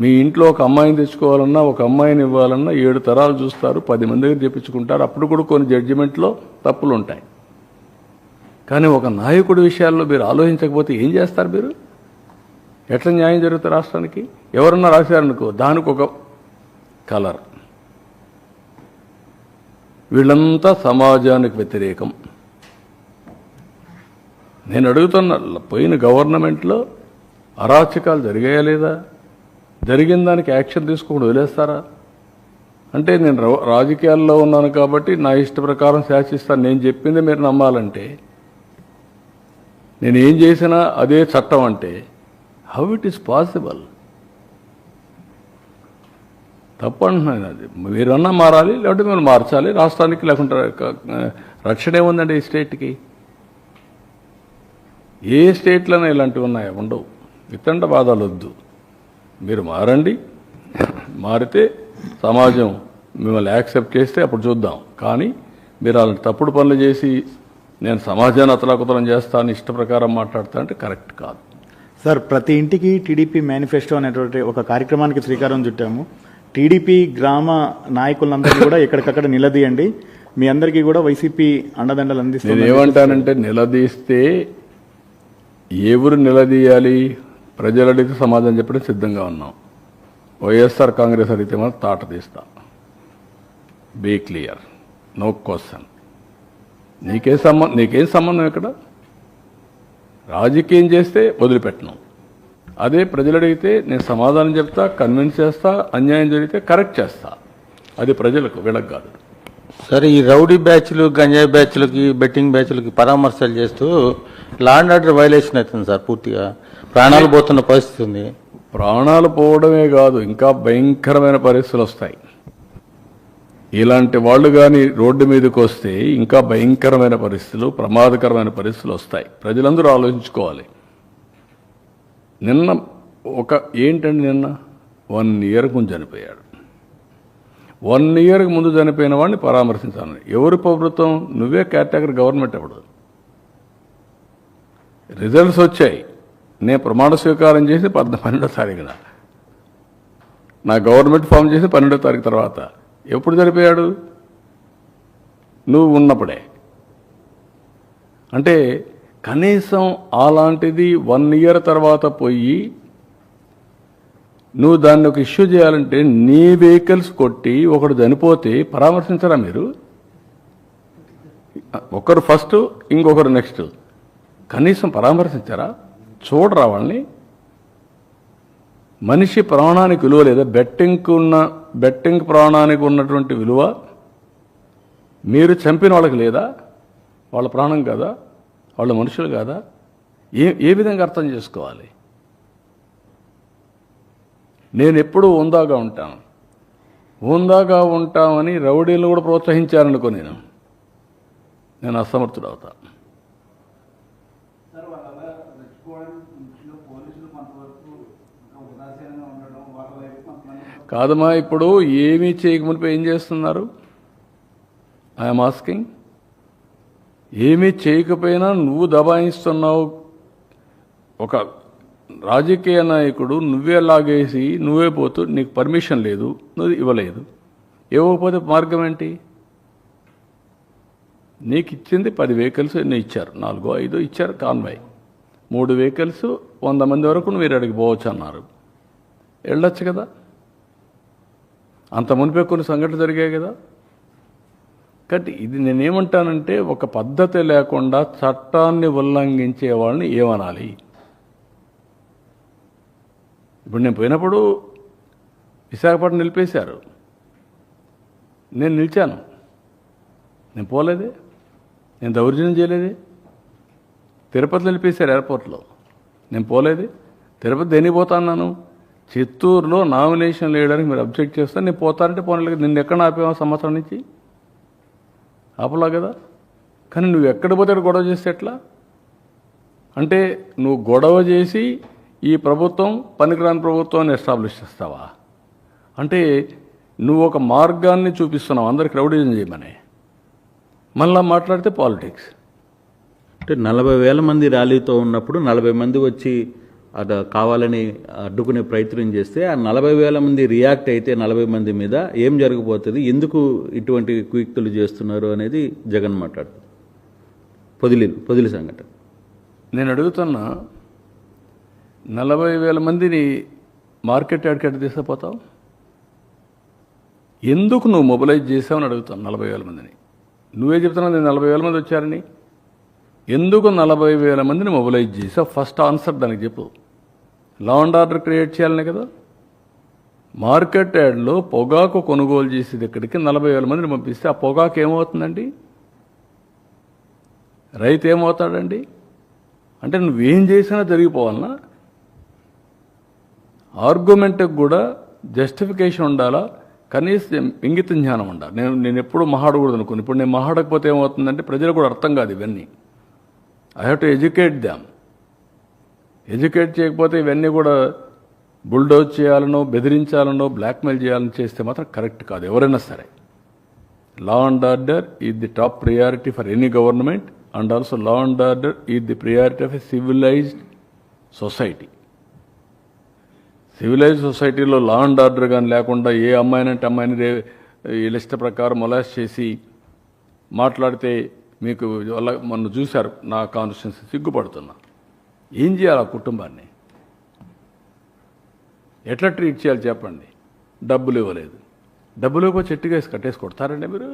మీ ఇంట్లో ఒక అమ్మాయిని తెచ్చుకోవాలన్నా ఒక అమ్మాయిని ఇవ్వాలన్నా 7 తరాలు చూస్తారు, 10 మంది దగ్గర చెప్పించుకుంటారు. అప్పుడు కూడా కొన్ని జడ్జిమెంట్లో తప్పులు ఉంటాయి. కానీ ఒక నాయకుడి విషయాల్లో మీరు ఆలోచించకపోతే ఏం చేస్తారు? మీరు ఎట్లా న్యాయం జరుగుతుంది రాష్ట్రానికి? ఎవరన్నా రాశారనుకో దానికి ఒక కలర్. వీళ్ళంతా సమాజానికి వ్యతిరేకం. నేను అడుగుతున్నా, పోయిన గవర్నమెంట్లో అరాచకాలు జరిగాయా లేదా? జరిగిన దానికి యాక్షన్ తీసుకోకుండా వదిలేస్తారా? అంటే నేను రాజకీయాల్లో ఉన్నాను కాబట్టి నా ఇష్ట ప్రకారం శాసిస్తాను, నేను చెప్పింది మీరు నమ్మాలంటే, నేను ఏం చేసినా అదే చట్టం అంటే హౌ ఇట్ ఈస్ పాసిబుల్? తప్పంటున్నాను. అది మీరన్నా మారాలి, లేకపోతే మీరు మార్చాలి రాష్ట్రానికి. లేకుంటే రక్షణ ఏముందండి ఈ స్టేట్కి? ఏ స్టేట్లోనే ఇలాంటివి ఉన్నాయా? ఉండవు. వితండ బాధలు వద్దు, మీరు మారండి. మారితే సమాజం మిమ్మల్ని యాక్సెప్ట్ చేస్తే అప్పుడు చూద్దాం. కానీ మీరు అలాంటి తప్పుడు పనులు చేసి నేను సమాజాన్ని అతలాకుతలం చేస్తాను ఇష్ట ప్రకారం మాట్లాడతా అంటే కరెక్ట్ కాదు. సార్, ప్రతి ఇంటికి టీడీపీ మేనిఫెస్టో అనేటువంటి ఒక కార్యక్రమానికి శ్రీకారం చుట్టాము. టీడీపీ గ్రామ నాయకులందరినీ కూడా ఎక్కడికక్కడ నిలదీయండి, మీ అందరికీ కూడా వైసీపీ అండదండలు అందిస్తుంది. నేను ఏమంటానంటే, నిలదీస్తే ఏ ఊరు నిలదీయాలి? ప్రజలు అడిగితే సమాధానం చెప్పడం సిద్ధంగా ఉన్నాం. వైఎస్ఆర్ కాంగ్రెస్ అడిగితే మనం తాట తీస్తాం. Be clear, no question. నీకేం సంబంధం ఇక్కడ? రాజకీయం చేస్తే వదిలిపెట్టను. అదే ప్రజలు అడిగితే నేను సమాధానం చెప్తా, కన్విన్స్ చేస్తా, అన్యాయం జరిగితే కరెక్ట్ చేస్తా. అది ప్రజలకు, వీళ్ళకి కాదు. సరే, ఈ రౌడీ బ్యాచ్లు, గంజాయి బ్యాచ్లకి, బెట్టింగ్ బ్యాచ్లకి పరామర్శలు చేస్తూ లా అండ్ ఆర్డర్ వైలేషన్ అవుతుంది సార్. పూర్తిగా ప్రాణాలు పోతున్న పరిస్థితి ఉంది. ప్రాణాలు పోవడమే కాదు, ఇంకా భయంకరమైన పరిస్థితులు వస్తాయి. ఇలాంటి వాళ్ళు కానీ రోడ్డు మీదకి వస్తే ఇంకా భయంకరమైన పరిస్థితులు, ప్రమాదకరమైన పరిస్థితులు వస్తాయి. ప్రజలందరూ ఆలోచించుకోవాలి. నిన్న ఏంటండి, నిన్న 1 year ముందు చనిపోయాడు. 1 year ముందు చనిపోయిన వాడిని పరామర్శించాలని ఎవరు ప్రభుత్వం? నువ్వే కేటగిరీ గవర్నమెంట్. అప్పుడు రిజల్ట్స్ వచ్చాయి. నేను ప్రమాణ స్వీకారం చేసి 12వ తారీఖున, నా గవర్నమెంట్ ఫామ్ చేసి 12వ తారీఖు తర్వాత. ఎప్పుడు చనిపోయాడు? నువ్వు ఉన్నప్పుడే. అంటే కనీసం అలాంటిది 1 year తర్వాత పోయి నువ్వు దాన్ని ఒక ఇష్యూ చేయాలంటే నీ వెహికల్స్ కొట్టి ఒకడు చనిపోతే పరామర్శించరా మీరు? ఒకరు ఫస్ట్, ఇంకొకరు నెక్స్ట్. కనీసం పరామర్శించారా? చూడరా వాళ్ళని? మనిషి ప్రాణానికి విలువ లేదా? బెట్టింగ్ ప్రాణానికి ఉన్నటువంటి విలువ మీరు చంపిన వాళ్ళకి లేదా? వాళ్ళ ప్రాణం కాదా? వాళ్ళ మనుషులు కాదా? ఏ విధంగా అర్థం చేసుకోవాలి? నేను ఎప్పుడూ ఉందాగా ఉంటాను. ఉందాగా ఉంటామని రౌడీలు కూడా ప్రోత్సహించారనుకో, నేను అసమర్థుడు అవుతాను. కాదమ్మా, ఇప్పుడు ఏమీ చేయకమునిపై ఏం చేస్తున్నారు? I'm asking. ఏమీ చేయకపోయినా నువ్వు దబాయిస్తున్నావు. ఒక రాజకీయ నాయకుడు నువ్వే లాగేసి నువ్వే పోతూ, నీకు పర్మిషన్ లేదు, నువ్వు ఇవ్వలేదు. ఇవ్వకపోతే మార్గం ఏంటి? నీకు ఇచ్చింది 10 vehicles ఎన్ని ఇచ్చారు? 4, 5 ఇచ్చారు కాన్వాయ్. 3 vehicles 100 మంది వరకు మీరు అడిగి పోవచ్చు అన్నారు. వెళ్ళొచ్చు కదా? అంత మునిపే కొన్ని సంఘటనలు జరిగాయి కదా. కాబట్టి ఇది నేనేమంటానంటే, ఒక పద్ధతి లేకుండా చట్టాన్ని ఉల్లంఘించే వాళ్ళని ఏమనాలి? ఇప్పుడు నేను పోయినప్పుడు విశాఖపట్నం నిలిపేశారు. నేను నిలిచాను. నేను పోలేదే, నేను దౌర్జన్యం చేయలేదే. తిరుపతిలో నిలిపేశారు ఎయిర్పోర్ట్లో, నేను పోలేదే. తిరుపతి దేనికి పోతా అన్నాను? చిత్తూరులో నామినేషన్ వేయడానికి మీరు అబ్జెక్ట్ చేస్తే నేను పోతానంటే పోనలేదు. నిన్ను ఎక్కడ ఆపేవా? సంవత్సరం నుంచి ఆపలా కదా. కానీ నువ్వు ఎక్కడ పోతే గొడవ చేస్తే ఎట్లా? అంటే నువ్వు గొడవ చేసి ఈ ప్రభుత్వం పనికిరాని ప్రభుత్వాన్ని ఎస్టాబ్లిష్ చేస్తావా? అంటే నువ్వు ఒక మార్గాన్ని చూపిస్తున్నావు అందరికి రౌడీజం చేయమని. మళ్ళా మాట్లాడితే పాలిటిక్స్. అంటే 40,000 మంది ర్యాలీతో ఉన్నప్పుడు 40 మంది వచ్చి అది కావాలని అడ్డుకునే ప్రయత్నం చేస్తే ఆ 40,000 మంది రియాక్ట్ అయితే 40 మంది మీద ఏం జరగబోతుంది, ఎందుకు ఇటువంటి కుయుక్తులు చేస్తున్నారు అనేది జగన్ మాట్లాడుతారు. పొదిలి సంఘటన. నేను అడుగుతున్నా, 40,000 మందిని మార్కెట్ యార్డ్కి తీసుకుపోతావు? ఎందుకు నువ్వు మొబిలైజ్ చేసావని అడుగుతాను. 40,000 మందిని నువ్వే చెప్తున్నావు, నేను 40,000 మంది వచ్చారని. ఎందుకు 40,000 మందిని మొబిలైజ్ చేసావు? ఫస్ట్ ఆన్సర్ దానికి చెప్పు. లా అండ్ ఆర్డర్ క్రియేట్ చేయాలనే కదా. మార్కెట్ యార్డ్లో పొగాకు కొనుగోలు చేసేది ఇక్కడికి 40,000 మందిని పంపిస్తే ఆ పొగాకు ఏమవుతుందండి? రైతు ఏమవుతాడండి? అంటే నువ్వేం చేసినా జరిగిపోవాలనా? ఆర్గ్యుమెంట్కి కూడా జస్టిఫికేషన్ ఉండాలా, కనీసం ఇంగిత జ్ఞానం ఉండాలి. నేను ఎప్పుడు మహాడకూడదు అనుకున్నాను. ఇప్పుడు నేను మహాడకపోతే ఏమవుతుందంటే ప్రజలు కూడా అర్థం కాదు ఇవన్నీ. I have to educate them. Educate చేయకపోతే ఇవన్నీ కూడా బుల్డోజ్ చేయాలనో, బెదిరించాలనో, బ్లాక్మెయిల్ చేయాలని చేస్తే మాత్రం కరెక్ట్ కాదు ఎవరైనా సరే. Law and order is the top priority for any government, and also law and order is the priority of a civilized society. Civilized సొసైటీలో లా అండ్ ఆర్డర్ కానీ లేకుండా ఏ అమ్మాయినంటే అమ్మాయిని వీళ్ళ ఇష్ట ప్రకారం మొలాస్ట్ చేసి మాట్లాడితే మీకు వల్ల మొన్న చూశారు నా కాన్స్టిట్యున్సీ. సిగ్గుపడుతున్నా. ఏం చేయాలి ఆ కుటుంబాన్ని? ఎట్లా ట్రీట్ చేయాలి చెప్పండి? డబ్బులు ఇవ్వలేదు. డబ్బులు ఇవ్వకపోతే చెట్టుగా వేసి కట్టేసి కొడతారండి మీరు?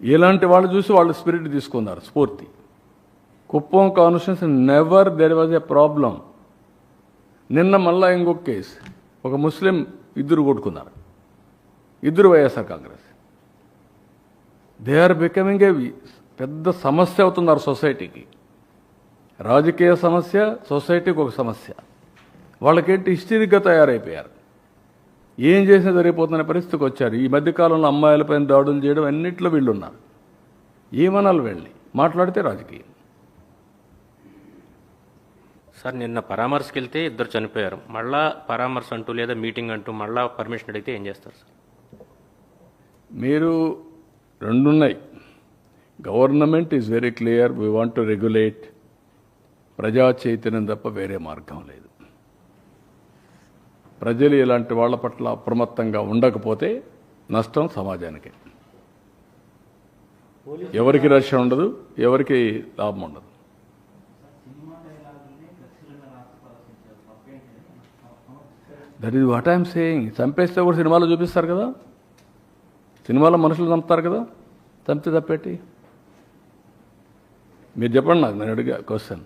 ఇలాంటి వాళ్ళు చూసి వాళ్ళు స్పిరిట్ తీసుకున్నారు, స్ఫూర్తి. Kuppam constituency never there was a problem. నిన్న మళ్ళా ఇంకొక కేసు, ఒక ముస్లిం ఇద్దరు కొట్టుకున్నారు, ఇద్దరు YSR Congress. They are becoming a పెద్ద సమస్య అవుతున్నారు సొసైటీకి. రాజకీయ సమస్య, సొసైటీకి ఒక సమస్య. వాళ్ళకేంటి హిస్టరీగా తయారైపోయారు. ఏం చేసినా జరిగిపోతున్న పరిస్థితికి వచ్చారు. ఈ మధ్యకాలంలో అమ్మాయిలపైన దాడులు చేయడం అన్నింటిలో వీళ్ళు ఉన్నారు. ఏమనాలి వీళ్ళని? మాట్లాడితే రాజకీయం. సార్, నిన్న పరామర్శకి వెళ్తే ఇద్దరు చనిపోయారు. మళ్ళా పరామర్శ అంటూ లేదా మీటింగ్ అంటూ మళ్ళా పర్మిషన్ అడిగితే ఏం చేస్తారు సార్? మీరు రెండున్నాయి. Government is very clear, we want to regulate. ప్రజా చైతన్యం తప్ప వేరే మార్గం లేదు. ప్రజలు ఇలాంటి వాళ్ళ పట్ల అప్రమత్తంగా ఉండకపోతే నష్టం సమాజానికి. ఎవరికి రక్షణ ఉండదు, ఎవరికి లాభం ఉండదు. That is what I'm saying. చంపేస్తే కూడా సినిమాలో చూపిస్తారు కదా, సినిమాలో మనుషులు చంపుతారు కదా, చంపితే తప్పేటి? మీరు చెప్పండి నాకు, నేను అడిగా క్వశ్చన్.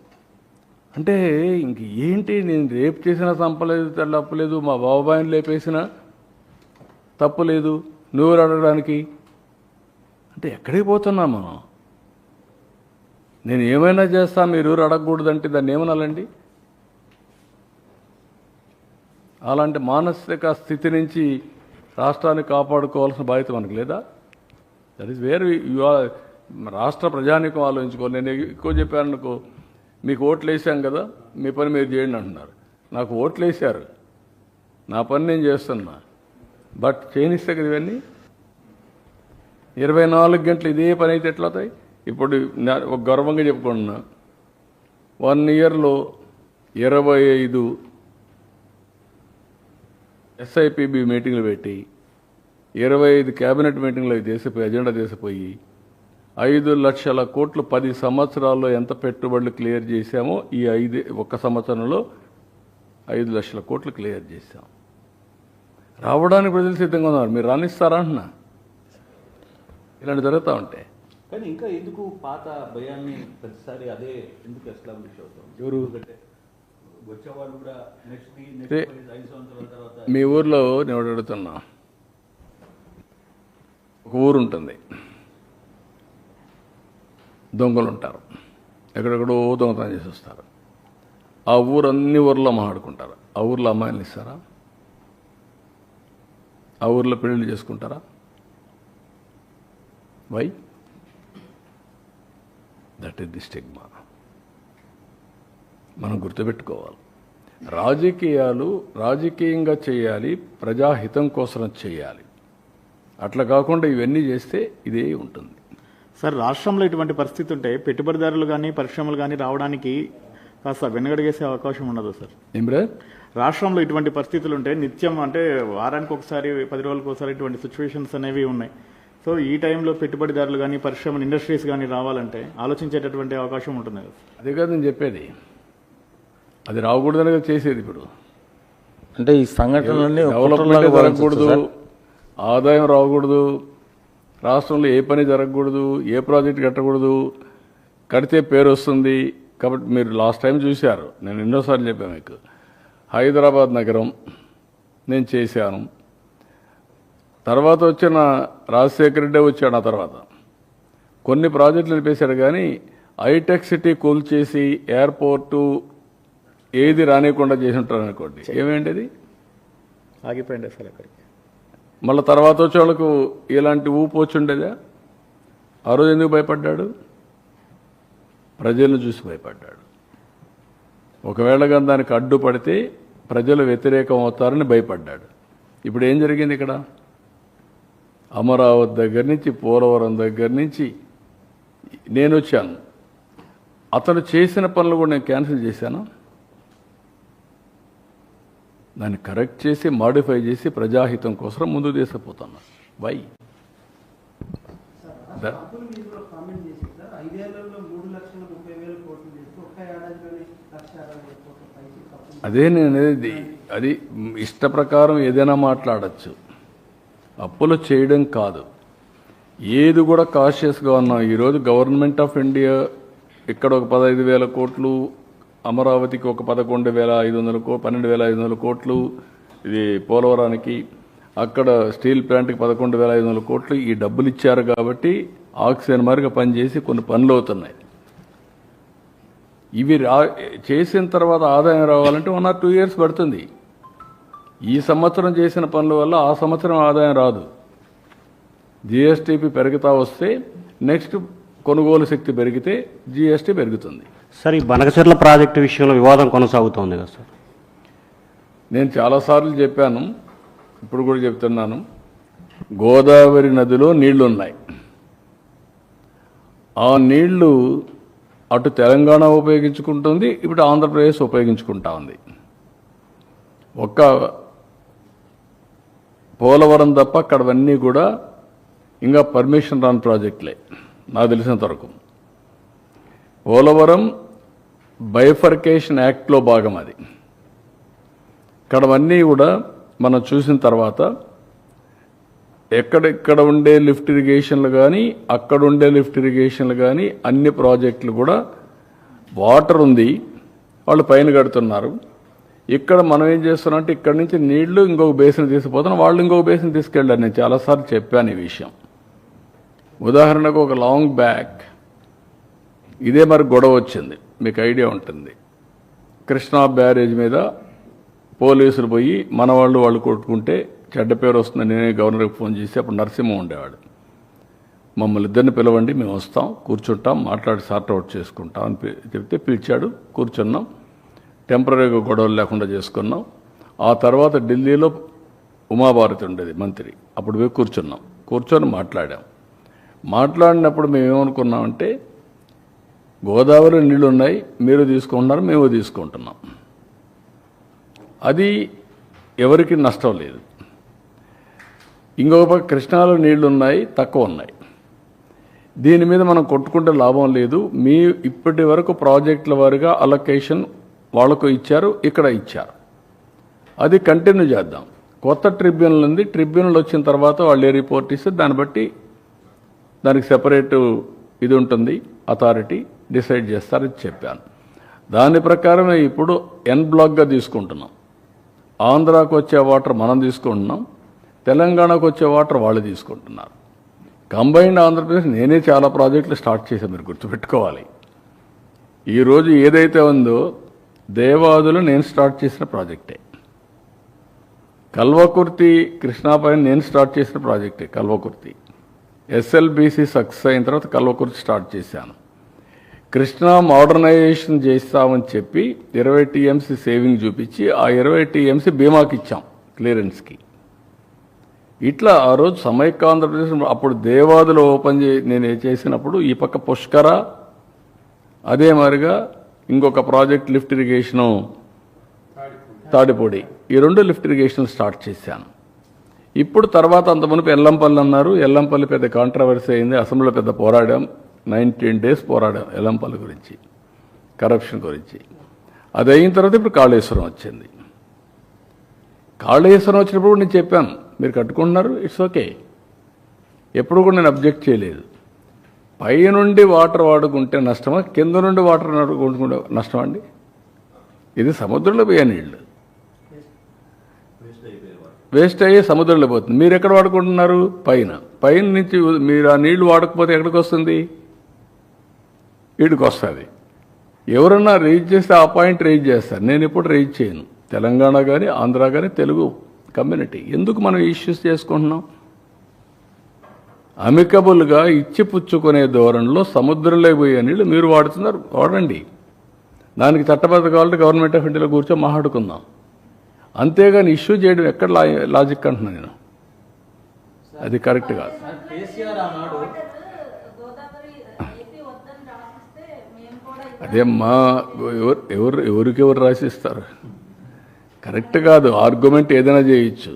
అంటే ఇంక ఏంటి, నేను రేపు చేసినా చంపలేదు, తప్పలేదు, మా బాబాయిని లేపేసినా తప్పులేదు, నువ్వు అడగడానికి అంటే ఎక్కడికి పోతున్నాం మనం? నేను ఏమైనా చేస్తా, మీరు అడగకూడదంటే దాన్ని ఏమనాలండి? అలాంటి మానసిక స్థితి నుంచి రాష్ట్రాన్ని కాపాడుకోవాల్సిన బాధ్యత మనకు లేదా? దట్ ఈస్ వేర్ రాష్ట్ర ప్రజానికం ఆలోచించుకోవాలి. నేను ఎక్కువ చెప్పాను అనుకో, మీకు ఓట్లు వేసాం కదా, మీ పని మీరు చేయండి అంటున్నారు. నాకు ఓట్లు వేశారు, నా పని నేను చేస్తున్నా, బట్ చేయనిస్తే కదా ఇవన్నీ. 24 గంటలు ఇదే పని అయితే ఎట్లా అవుతాయి? ఇప్పుడు ఒక గర్వంగా చెప్పుకుంటున్నా, 1 ఇయర్లో 25 ఎస్ఐపిబి మీటింగ్లు పెట్టి 25 క్యాబినెట్ మీటింగ్లు చేసిపోయి అజెండా చేసిపోయి 5 లక్షల కోట్లు 10 సంవత్సరాల్లో ఎంత పెట్టుబడులు క్లియర్ చేశామో ఈ 1 సంవత్సరంలో 5 లక్షల కోట్లు క్లియర్ చేశాం. రావడానికి ప్రజలు సిద్ధంగా ఉన్నారు. మీరు రాణిస్తారా అంటున్నా? ఇలాంటి జరుగుతూ ఉంటాయి. కానీ ఇంకా ఎందుకు పాత భయాన్ని ప్రతిసారి అదే ఎందుకు ఎస్టాబ్లిష్ అవుతాం? ఎవరు వచ్చేవాళ్ళు కూడా నెక్స్ట్ 5 సంవత్సరాల తర్వాత. మీ ఊర్లో నేను అడుగుతున్నా, ఒక ఊరు ఉంటుంది, దొంగలు ఉంటారు, ఎక్కడెక్కడో దొంగతనం చేసి వస్తారు. ఆ ఊరు అన్ని ఊర్లో మాట్లాడుకుంటారు. ఆ ఊర్లో అమ్మాయిలు ఇస్తారా? ఆ ఊర్లో పెళ్ళిళ్ళు చేసుకుంటారా? Why? That is the stigma. మనం గుర్తుపెట్టుకోవాలి. రాజకీయాలు రాజకీయంగా చేయాలి, ప్రజాహితం కోసం చేయాలి. అట్లా కాకుండా ఇవన్నీ చేస్తే ఇదే ఉంటుంది. సార్, రాష్ట్రంలో ఇటువంటి పరిస్థితి ఉంటే పెట్టుబడిదారులు కానీ పరిశ్రమలు కానీ రావడానికి కాస్త వెనగడిగేసే అవకాశం ఉండదు సార్? ఏం బ్రదర్? రాష్ట్రంలో ఇటువంటి పరిస్థితులు ఉంటే నిత్యం అంటే వారానికి ఒకసారి 10 రోజులకు ఒకసారి ఇటువంటి సిచ్యువేషన్స్ అనేవి ఉన్నాయి. సో ఈ టైంలో పెట్టుబడిదారులు కానీ పరిశ్రమ ఇండస్ట్రీస్ కానీ రావాలంటే ఆలోచించేటటువంటి అవకాశం ఉంటుంది కదా. అదే కదా నేను చెప్పేది, అది రాకూడదని కదా చేసేది. ఇప్పుడు అంటే ఈ సంఘటనలన్నీ ఒక డెవలప్మెంట్ కుట్రలాగా జరగకూడదు, భావించొచ్చా సార్? ఆదాయం రాకూడదు, రాష్ట్రంలో ఏ పని జరగకూడదు, ఏ ప్రాజెక్ట్ కట్టకూడదు, కడితే పేరు వస్తుంది. కాబట్టి మీరు లాస్ట్ టైం చూశారు, నేను ఎన్నోసార్లు చెప్పాను మీకు, హైదరాబాద్ నగరం నేను చేశాను. తర్వాత వచ్చిన రాజశేఖర రెడ్డి వచ్చాడు. ఆ తర్వాత కొన్ని ప్రాజెక్టులు నిలిపేశాడు, కానీ హైటెక్ సిటీ కూల్చేసి ఎయిర్పోర్టు ఏది రానియకుండా చేసి ఉంటారు అనుకోండి, ఏమేంటి అది ఆగిపోయింది సార్ అక్కడికి. మళ్ళీ తర్వాత వచ్చే వాళ్ళకు ఇలాంటి ఊపు వచ్చి ఉండేదా? ఆ రోజు ఎందుకు భయపడ్డాడు? ప్రజలను చూసి భయపడ్డాడు. ఒకవేళ కానీ దానికి అడ్డుపడితే ప్రజలు వ్యతిరేకం అవుతారని భయపడ్డాడు. ఇప్పుడు ఏం జరిగింది ఇక్కడ? అమరావతి దగ్గర నుంచి, పోలవరం దగ్గర నుంచి నేను వచ్చాను. అతను చేసిన పనులు కూడా నేను క్యాన్సిల్ చేశాను. దాన్ని కరెక్ట్ చేసి మాడిఫై చేసి ప్రజాహితం కోసం ముందు తీసుకుపోతాను. వై అప్పులు మీరు కూడా కామెంట్ చేశారు సార్. 5 ఏళ్లలో 3,30,000 కోట్లు చేస్తూ ఒక్క ఏడాదిలోనే 1,60,000 కోట్ల పైకి అప్పులు. అదే నేను అనేది, అది ఇష్ట ప్రకారం ఏదైనా మాట్లాడచ్చు, అప్పులు చేయడం కాదు. ఏది కూడా కాషియస్గా ఉన్నాం. ఈరోజు గవర్నమెంట్ ఆఫ్ ఇండియా ఇక్కడ ఒక 15,000 కోట్లు, అమరావతికి ఒక 11,500 12,500 కోట్లు, ఇది పోలవరానికి, అక్కడ స్టీల్ ప్లాంట్కి 11,500 కోట్లు. ఈ డబ్బులు ఇచ్చారు కాబట్టి ఆక్సిజన్ మార్గ పనిచేసి కొన్ని పనులు అవుతున్నాయి. ఇవి చేసిన తర్వాత ఆదాయం రావాలంటే 1 or 2 years పడుతుంది. ఈ సంవత్సరం చేసిన పనుల వల్ల ఆ సంవత్సరం ఆదాయం రాదు. జిఎస్టీపీ పెరుగుతా వస్తే నెక్స్ట్ కొనుగోలు శక్తి పెరిగితే జిఎస్టీ పెరుగుతుంది. సార్, ఈ బనకచెర్ల ప్రాజెక్టు విషయంలో వివాదం కొనసాగుతోంది కదా సార్? నేను చాలాసార్లు చెప్పాను, ఇప్పుడు కూడా చెప్తున్నాను, గోదావరి నదిలో నీళ్లున్నాయి. ఆ నీళ్లు అటు తెలంగాణ ఉపయోగించుకుంటుంది, ఇప్పుడు ఆంధ్రప్రదేశ్ ఉపయోగించుకుంటా ఉంది. ఒక్క పోలవరం తప్ప అక్కడవన్నీ కూడా ఇంకా పర్మిషన్ రాని ప్రాజెక్టులే నాకు తెలిసినంత వరకు. పోలవరం బైఫర్కేషన్ యాక్ట్లో భాగం అది. ఇక్కడవన్నీ కూడా మనం చూసిన తర్వాత ఎక్కడెక్కడ ఉండే లిఫ్ట్ ఇరిగేషన్లు కానీ, అక్కడ ఉండే లిఫ్ట్ ఇరిగేషన్లు కానీ, అన్ని ప్రాజెక్టులు కూడా వాటర్ ఉంది, వాళ్ళు పైన కడుతున్నారు. ఇక్కడ మనం ఏం చేస్తున్నాం అంటే ఇక్కడ నుంచి నీళ్లు ఇంకొక బేసిన్ తీసుకుపోతున్నాం, వాళ్ళు ఇంకొక బేసిన్ తీసుకెళ్ళారు. నేను చాలాసార్లు చెప్పాను ఈ విషయం. ఉదాహరణకు ఒక లాంగ్ బ్యాక్ ఇదే మరి గొడవ వచ్చింది, మీకు ఐడియా ఉంటుంది. కృష్ణా బ్యారేజ్ మీద పోలీసులు పోయి మన వాళ్ళు కొట్టుకుంటే చెడ్డ పేరు వస్తుందని నేనే గవర్నర్కి ఫోన్ చేసి, అప్పుడు నరసింహ ఉండేవాడు, మమ్మల్ని ఇద్దరిని పిలవండి, మేము వస్తాం, కూర్చుంటాం, మాట్లాడి సార్ట్అవుట్ చేసుకుంటాం అని చెప్తే పిలిచాడు. కూర్చున్నాం, టెంపరీగా గొడవలు లేకుండా చేసుకున్నాం. ఆ తర్వాత ఢిల్లీలో ఉమాభారతి ఉండేది మంత్రి, అప్పుడు పోయి కూర్చొని మాట్లాడినప్పుడు మేము ఏమనుకున్నామంటే, గోదావరి నీళ్లు ఉన్నాయి, మీరు తీసుకుంటున్నారు, మేము తీసుకుంటున్నాం, అది ఎవరికి నష్టం లేదు. ఇంకొక పక్క కృష్ణాలో నీళ్లు ఉన్నాయి, తక్కువ ఉన్నాయి, దీని మీద మనం కొట్టుకుంటే లాభం లేదు. మీ ఇప్పటి వరకు ప్రాజెక్టుల వారిగా అలొకేషన్ వాళ్ళకు ఇచ్చారు, ఇక్కడ ఇచ్చారు, అది కంటిన్యూ చేద్దాం. కొత్త ట్రిబ్యునల్ ఉంది, ట్రిబ్యునల్ వచ్చిన తర్వాత వాళ్ళు ఏ రిపోర్ట్ ఇస్తే దాన్ని బట్టి దానికి సెపరేట్ ఇది ఉంటుంది, అథారిటీ డిసైడ్ చేస్తారని చెప్పాను. దాని ప్రకారమే ఇప్పుడు ఎన్ బ్లాక్గా తీసుకుంటున్నాం. ఆంధ్రాకు వచ్చే వాటర్ మనం తీసుకుంటున్నాం, తెలంగాణకు వచ్చే వాటర్ వాళ్ళు తీసుకుంటున్నారు. కంబైన్డ్ ఆంధ్రప్రదేశ్ నేనే చాలా ప్రాజెక్టులు స్టార్ట్ చేశాను, మీరు గుర్తుపెట్టుకోవాలి. ఈరోజు ఏదైతే ఉందో దేవాదులు నేను స్టార్ట్ చేసిన ప్రాజెక్టే, కల్వకుర్తి కృష్ణాపైన నేను స్టార్ట్ చేసిన ప్రాజెక్టే కల్వకుర్తి. ఎస్ఎల్బీసీ సక్సెస్ అయిన తర్వాత కల్వకుర్తి స్టార్ట్ చేశాను. కృష్ణా మోడర్నైజేషన్ చేస్తామని చెప్పి 20 టీఎంసీ సేవింగ్ చూపించి ఆ 20 టీఎంసీ బీమాకి ఇచ్చాం క్లియరెన్స్కి. ఇట్లా ఆ రోజు సమైక్య ఆంధ్రప్రదేశ్ అప్పుడు దేవాదులు ఓపెన్ నేను చేసినప్పుడు ఈ పక్క పుష్కర, అదే మాదిరిగా ఇంకొక ప్రాజెక్ట్ లిఫ్ట్ ఇరిగేషను తాడిపూడి, ఈ 2 లిఫ్ట్ ఇరిగేషన్ స్టార్ట్ చేశాను. ఇప్పుడు తర్వాత అంత మునుపు ఎల్లంపల్లి అన్నారు. ఎల్లంపల్లి పెద్ద కాంట్రవర్సీ అయింది, అసెంబ్లీలో పెద్ద పోరాడాం, 19 days పోరాడాం ఎల్లంపల్లి గురించి, కరప్షన్ గురించి. అది అయిన తర్వాత ఇప్పుడు కాళేశ్వరం వచ్చింది. కాళేశ్వరం వచ్చినప్పుడు నేను చెప్పాను, మీరు కట్టుకుంటున్నారు, ఇట్స్ ఓకే, ఎప్పుడు కూడా నేను అబ్జెక్ట్ చేయలేదు. పై నుండి వాటర్ వాడుకుంటే నష్టమా, కింద నుండి వాటర్ వాడుకుంటే నష్టమా అండి? ఇది సముద్రంలో పోయే నీళ్ళు, వేస్ట్ అయ్యి సముద్రంలో పోతుంది. మీరు ఎక్కడ వాడుకుంటున్నారు? పైన నుంచి మీరు ఆ నీళ్లు వాడకపోతే ఎక్కడికి వస్తుంది? వీడికి వస్తుంది. ఎవరన్నా రేజ్ చేస్తే ఆ పాయింట్ రేజ్ చేస్తారు, నేను ఎప్పుడు రేజ్ చేయను. తెలంగాణ కానీ ఆంధ్ర కానీ తెలుగు కమ్యూనిటీ ఎందుకు మనం ఇష్యూస్ చేసుకుంటున్నాం? అమికబుల్గా ఇచ్చి పుచ్చుకునే ధోరణిలో సముద్రంలో పోయే నీళ్ళు మీరు వాడుతున్నారు, వాడండి. దానికి చట్టబద్ధ కావాలంటే గవర్నమెంట్ ఆఫ్ ఇండియాలో కూర్చొని మాట్లాడుకుందాం. అంతేగాని ఇష్యూ చేయడం ఎక్కడ లాజిక్ అంటున్నాను నేను, అది కరెక్ట్ కాదు. అదే మా ఎవరికెవరు రాసిస్తారు, కరెక్ట్ కాదు. ఆర్గ్యుమెంట్ ఏదైనా చేయొచ్చు,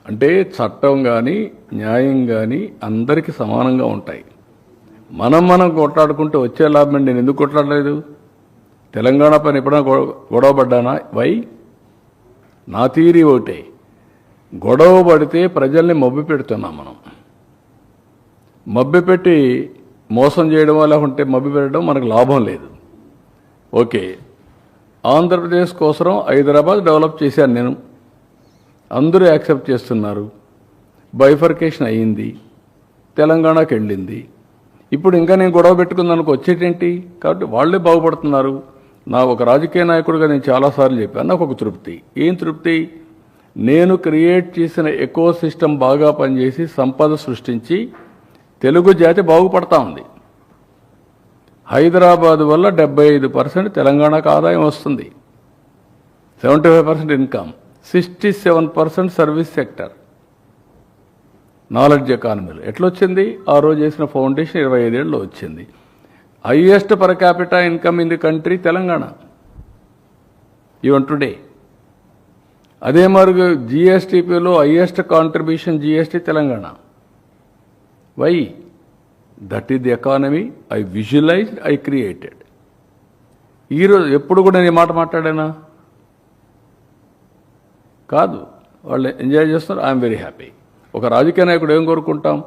అంటే చట్టం కానీ న్యాయం కానీ అందరికీ సమానంగా ఉంటాయి. మనం కొట్లాడుకుంటే వచ్చే లాభం. నేను ఎందుకు కొట్లాడలేదు? తెలంగాణ పైన ఎప్పుడైనా గొడవ పడ్డానా? వై? నా థియరీ ఒకటే, గొడవ పడితే ప్రజల్ని మభ్య పెడుతున్నాం మనం. మభ్య పెట్టి మోసం చేయడం వల్ల ఉంటే మభ్య పెట్టడం మనకు లాభం లేదు. ఓకే, ఆంధ్రప్రదేశ్ కోసం హైదరాబాద్ డెవలప్ చేశాను నేను, అందరూ యాక్సెప్ట్ చేస్తున్నారు. బైఫర్కేషన్ అయ్యింది, తెలంగాణకి వెళ్ళింది. ఇప్పుడు ఇంకా నేను గొడవ పెట్టుకుందానికి వచ్చేటేంటి? కాబట్టి వాళ్ళే బాగుపడుతున్నారు. నా ఒక రాజకీయ నాయకుడిగా నేను చాలాసార్లు చెప్పాను, నాకు ఒక తృప్తి. ఏం తృప్తి? నేను క్రియేట్ చేసిన ఎకో సిస్టమ్ బాగా పనిచేసి సంపద సృష్టించి తెలుగు జాతి బాగుపడతా ఉంది. హైదరాబాద్ వల్ల 75% తెలంగాణకు ఆదాయం వస్తుంది, 75% ఇన్కమ్, 67% సర్వీస్ సెక్టర్, నాలెడ్జ్ ఎకానమీలో. ఎట్లొచ్చింది? ఆ రోజు చేసిన ఫౌండేషన్ 25 ఏళ్ళలో వచ్చింది. Highest per capita income in the country Telangana even today. అదే మరి జిఎస్టిపిలో highest contribution GST Telangana. Why? That is the economy I visualized, I created. ఈరోజు ఎప్పుడు కూడా నేను మాట మాట్లాడానా? కాదు. వాళ్ళు ఎంజాయ్ చేస్తున్నారు, ఐఎమ్ వెరీ హ్యాపీ. ఒక రాజకీయ నాయకుడు ఏం కోరుకుంటాం?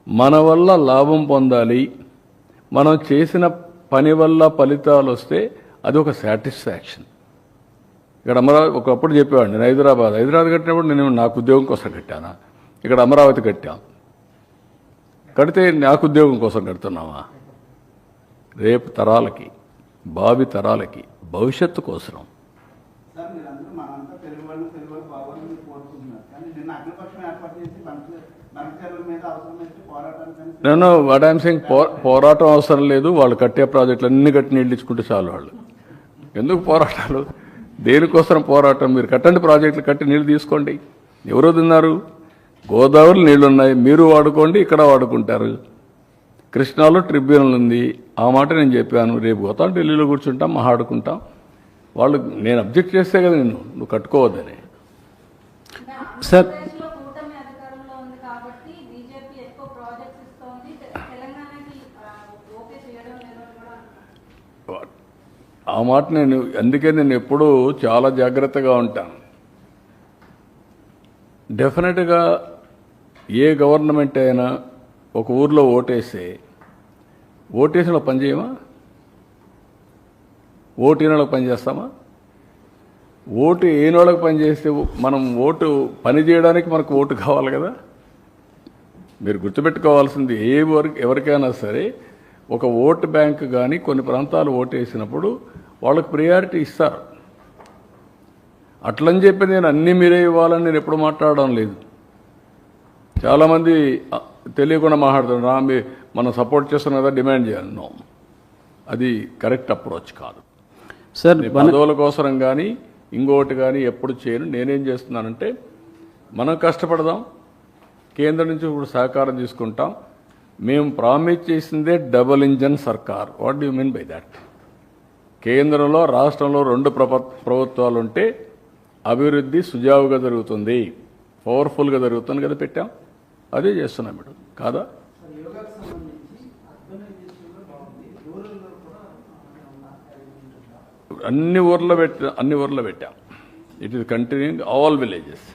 మన వల్ల లాభం పొందాలి, మనం చేసిన పని వల్ల ఫలితాలు వస్తే అది ఒక సాటిస్ఫాక్షన్. ఇక్కడ అమరావతి ఒకప్పుడు చెప్పేవాడు, నేను హైదరాబాద్ కట్టినప్పుడు నేను నాకు ఉద్యోగం కోసం కట్టానా? ఇక్కడ అమరావతి కట్టాం, కడితే నాకు ఉద్యోగం కోసం కడుతున్నావా? రేపు తరాలకి, భావి తరాలకి, భవిష్యత్తు కోసం. సార్ మీరందరూ మనంతా తెలుగు వాళ్ళు బాగోవాలని కోరుకుంటున్నారు, కానీ నిన్న అగ్నిపక్షం ఏర్పాటు చేసి బంకచర్ల మీద అవసరమైతే పోరాటానికి నేను వాట్ ఐఎమ్ సేయింగ్, పోరాటం అవసరం లేదు. వాళ్ళు కట్టే ప్రాజెక్టులు అన్ని కట్టి నీళ్ళు ఇచ్చుకుంటే చాలు. వాళ్ళు ఎందుకు పోరాటాలు? దేనికోసం పోరాటం? మీరు కట్టండి, ప్రాజెక్టులు కట్టి నీళ్ళు తీసుకోండి. ఎవరు తిన్నారు? గోదావరి నీళ్లున్నాయి, మీరు వాడుకోండి, ఇక్కడ వాడుకుంటారు. కృష్ణాలో ట్రిబ్యునల్ ఉంది, ఆ మాట నేను చెప్పాను. రేపు పోతాం, ఢిల్లీలో కూర్చుంటాం, మాట్లాడుకుంటాం. వాళ్ళు నేను అబ్జెక్ట్ చేస్తే కదా నువ్వు కట్టుకోవద్దని. సార్ ఆ మాట నేను అందుకే నేను ఎప్పుడూ చాలా జాగ్రత్తగా ఉంటాను. డెఫినెట్గా ఏ గవర్నమెంట్ అయినా ఒక ఊర్లో ఓటేసిన పనిచేయమా? ఓటు పనిచేస్తామా? ఓటు ఏనోళ్ళకి పనిచేస్తే మనం ఓటు పని చేయడానికి మనకు ఓటు కావాలి కదా. మీరు గుర్తుపెట్టుకోవాల్సింది, ఎవరికైనా సరే ఒక ఓటు బ్యాంక్ కానీ కొన్ని ప్రాంతాలు ఓటు వేసినప్పుడు వాళ్ళకి ప్రియారిటీ ఇస్తారు. అట్లని చెప్పి నేను అన్నీ మీరే ఇవ్వాలని నేను ఎప్పుడు మాట్లాడడం లేదు. చాలామంది తెలియకుండా మాట్లాడుతున్నారు, మనం సపోర్ట్ చేస్తున్నాం కదా, డిమాండ్ చేయాలి. నో, అది కరెక్ట్ అప్రోచ్ కాదు. సార్ పదవుల కోసం కానీ ఇంకోటి కానీ ఎప్పుడు చేయను. నేనేం చేస్తున్నానంటే, మనం కష్టపడదాం, కేంద్రం నుంచి ఇప్పుడు సహకారం తీసుకుంటాం. మేము ప్రామిస్ చేసిందే డబుల్ ఇంజన్ సర్కార్. What do you mean by that? కేంద్రంలో రాష్ట్రంలో 2 ప్రభుత్వాలు ఉంటే అభివృద్ధి సుజావుగా జరుగుతుంది, పవర్ఫుల్గా జరుగుతుంది కదా పెట్టాం. అదే చేస్తున్నాం మేడం కాదా? యోగాకు సంబంధించి అర్బనైజేషన్లో బాగుంది, రూరల్లో కూడా అన్ని ఊర్లో పెట్టాం. It is continuing all villages.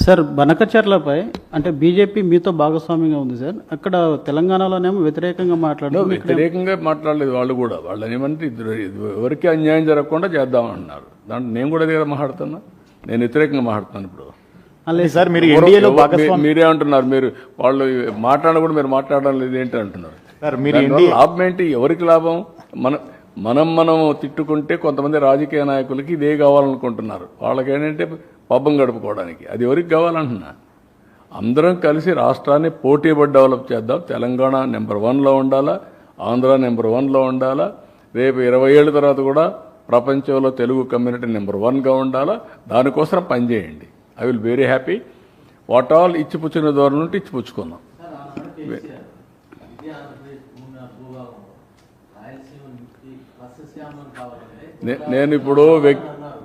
Sir బనకచర్లపై అంటే బీజేపీ మీతో భాగస్వామ్యంగా ఉంది సార్. అక్కడ తెలంగాణలోనేమో వ్యతిరేకంగా మాట్లాడుతున్నారు. వ్యతిరేకంగా మాట్లాడలేదు వాళ్ళు కూడా. వాళ్ళని ఏమంటే ఎవరికి అన్యాయం జరగకుండా చేద్దామన్నారు. దాంట్లో నేను కూడా దగ్గర మాట్లాడుతున్నా, నేను వ్యతిరేకంగా మాట్లాడుతున్నాను ఇప్పుడు. సార్ మీరు ఎన్డీఏలో భాగస్వామి మీరే అంటున్నారు, మీరు వాళ్ళు మాట్లాడకుండా మీరు మాట్లాడడం లేదు ఏంటి అంటున్నారు. సార్ మీరు లాభం ఏంటి? ఎవరికి లాభం? మనం తిట్టుకుంటే కొంతమంది రాజకీయ నాయకులకి ఇదే కావాలనుకుంటున్నారు. వాళ్ళకేంటంటే పబ్బం గడుపుకోవడానికి. అది ఎవరికి కావాలంటున్నా? అందరం కలిసి రాష్ట్రాన్ని పోటీపడి డెవలప్ చేద్దాం. తెలంగాణ నెంబర్ 1లో ఉండాలా, ఆంధ్ర నెంబర్ 1లో ఉండాలా. రేపు 20 ఏళ్ళ తర్వాత కూడా ప్రపంచంలో తెలుగు కమ్యూనిటీ నెంబర్ 1గా ఉండాలా. దానికోసం పనిచేయండి. I will very happy. What all ఇచ్చిపుచ్చుకునే దూరం నుండి ఇచ్చిపుచ్చుకుందాం. నేను ఇప్పుడు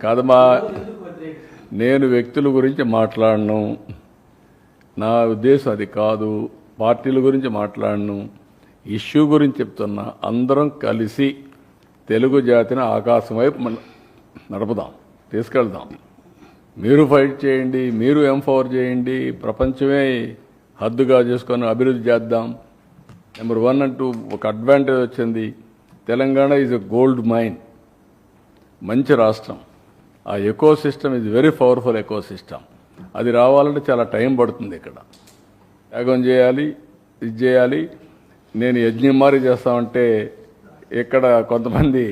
కాదమ్మా, నేను వ్యక్తుల గురించి మాట్లాడను. నా ఉద్దేశం అది కాదు. పార్టీల గురించి మాట్లాడను. ఇష్యూ గురించి చెప్తున్నా. అందరం కలిసి తెలుగు జాతిని ఆకాశం వైపు నడుపుదాం, తీసుకెళ్దాం. మీరు ఫైట్ చేయండి, మీరు ఎంపవర్ చేయండి. ప్రపంచమే హద్దుగా చేసుకొని అభివృద్ధి చేద్దాం. నెంబర్ 1 అంటూ ఒక అడ్వాంటేజ్ వచ్చింది. Telangana is a gold mine. మంచి రాష్ట్రం. ఆ ecosystem is very powerful ecosystem. అది రావాలంటే చాలా టైం పడుతుంది. ఇక్కడ యాగం చేయాలి, ఇది చేయాలి. నేను యజ్ఞం మారి చేస్తామంటే ఇక్కడ కొంతమంది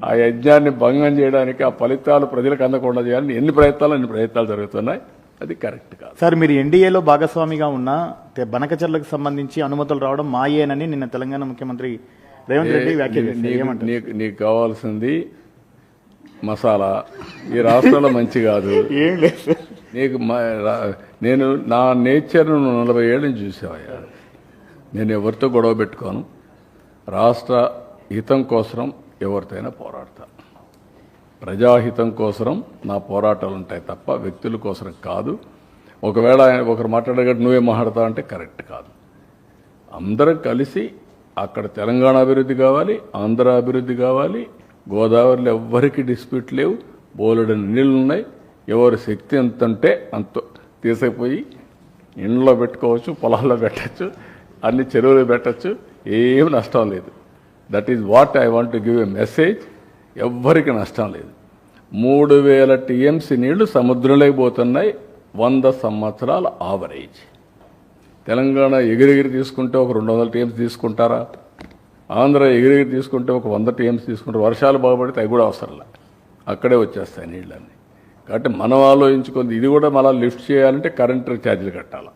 ఆ యజ్ఞాన్ని భంగం చేయడానికి, ఆ ఫలితాలు ప్రజలకు అందకుండా చేయాలని అన్ని ప్రయత్నాలు జరుగుతున్నాయి. అది కరెక్ట్ కాదు. సార్ మీరు ఎన్డీఏలో భాగస్వామిగా ఉన్న బనకచర్లకు సంబంధించి అనుమతులు రావడం మాయేనని నిన్న తెలంగాణ ముఖ్యమంత్రి రేవంత్ రెడ్డి వ్యాఖ్యానించారు. నీకు కావాల్సింది మసాలా. ఈ రాష్ట్రంలో మంచి కాదు. ఏం లేదు. నీకు నేను నా నేచర్ను 40 ఏళ్ళ నుంచి చూసావయ్యా. నేను ఎవరితో గొడవ పెట్టుకోను. రాష్ట్ర హితం కోసం ఎవరితోనైనా పోరాడతా. ప్రజాహితం కోసం నా పోరాటాలు ఉంటాయి తప్ప వ్యక్తుల కోసం కాదు. ఒకవేళ ఒకరు మాట్లాడేటట్టు నువ్వే మాట్లాడతావు అంటే కరెక్ట్ కాదు. అందరం కలిసి అక్కడ తెలంగాణ అభివృద్ధి కావాలి, ఆంధ్ర అభివృద్ధి కావాలి. గోదావరిలో ఎవ్వరికి డిస్ప్యూట్ లేవు. బోలెడని నీళ్ళు ఉన్నాయి. ఎవరి శక్తి ఎంత ఉంటే అంత తీసుకుపోయి ఇండ్లో పెట్టుకోవచ్చు, పొలాల్లో పెట్టచ్చు, అన్ని చెరువులు పెట్టచ్చు. ఏం నష్టం లేదు. That is what I want to give a message. ఎవ్వరికి నష్టం లేదు. 3000 టీఎంసీ నీళ్లు సముద్రంలోకి పోతున్నాయి. 100 సంవత్సరాల ఆవరేజ్. తెలంగాణ ఎగిరెగిరి తీసుకుంటే ఒక 200 టీఎంసీ తీసుకుంటారా? ఆంధ్ర ఎగిరెగిరి తీసుకుంటే ఒక 100 టీఎంసీ తీసుకుంటారు. వర్షాలు బాగుపడితే అవి కూడా అవసరంలే, అక్కడే వచ్చేస్తాయి నీళ్ళన్నీ. కాబట్టి మనం ఆలోచించుకుంది ఇది కూడా మళ్ళీ లిఫ్ట్ చేయాలంటే కరెంటు ఛార్జీలు కట్టాలి.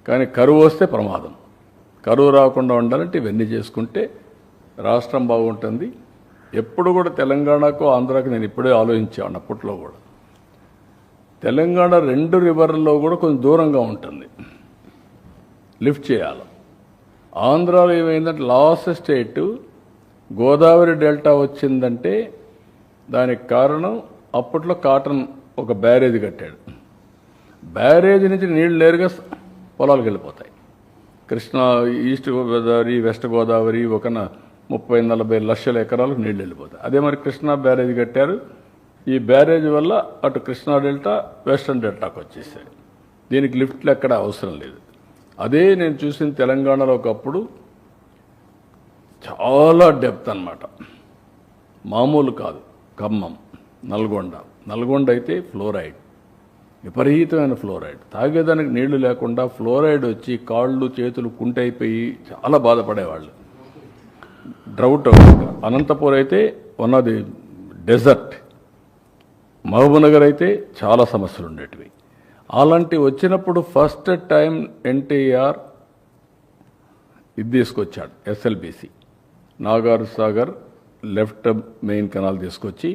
కానీ కరువు వస్తే ప్రమాదం. కరువు రాకుండా ఉండాలంటే ఇవన్నీ చేసుకుంటే రాష్ట్రం బాగుంటుంది. ఎప్పుడు కూడా తెలంగాణకు ఆంధ్రాకు నేను ఇప్పుడే ఆలోచించాను. అప్పట్లో కూడా తెలంగాణ 2 రివర్లలో కూడా కొంచెం దూరంగా ఉంటుంది, లిఫ్ట్ చేయాలి. ఆంధ్రాలో ఏమైందంటే లాస్ట్ స్టేట్ గోదావరి డెల్టా వచ్చిందంటే దానికి కారణం అప్పట్లో కాటన్ ఒక బ్యారేజ్ కట్టాడు. బ్యారేజ్ నుంచి నీళ్ళు నేరుగా పొలాలకు వెళ్ళిపోతాయి. కృష్ణా, ఈస్ట్ గోదావరి, వెస్ట్ గోదావరి ఒక 30-40 లక్షల ఎకరాలకు నీళ్ళు వెళ్ళిపోతాయి. అదే మరి కృష్ణా బ్యారేజ్ కట్టారు. ఈ బ్యారేజ్ వల్ల అటు కృష్ణా డెల్టా, వెస్టర్న్ డెల్టాకు వచ్చేసాయి. దీనికి లిఫ్ట్లు ఎక్కడ అవసరం లేదు. అదే నేను చూసిన తెలంగాణలో ఒకప్పుడు చాలా డెప్త్ అన్నమాట, మామూలు కాదు. ఖమ్మం, నల్గొండ అయితే ఫ్లోరైడ్, విపరీతమైన ఫ్లోరైడ్. తాగేదానికి నీళ్లు లేకుండా ఫ్లోరైడ్ వచ్చి కాళ్ళు చేతులు కుంటైపోయి చాలా బాధపడేవాళ్ళు. డ్రౌట్. అనంతపూర్ అయితే one of the dessert. Mahabubnagar అయితే చాలా సమస్యలు ఉండేటివి. అలాంటివి వచ్చినప్పుడు ఫస్ట్ టైం ఎన్టీఆర్ ఇది తీసుకొచ్చాడు, SLBC Nagar Sagar left main canal తీసుకొచ్చి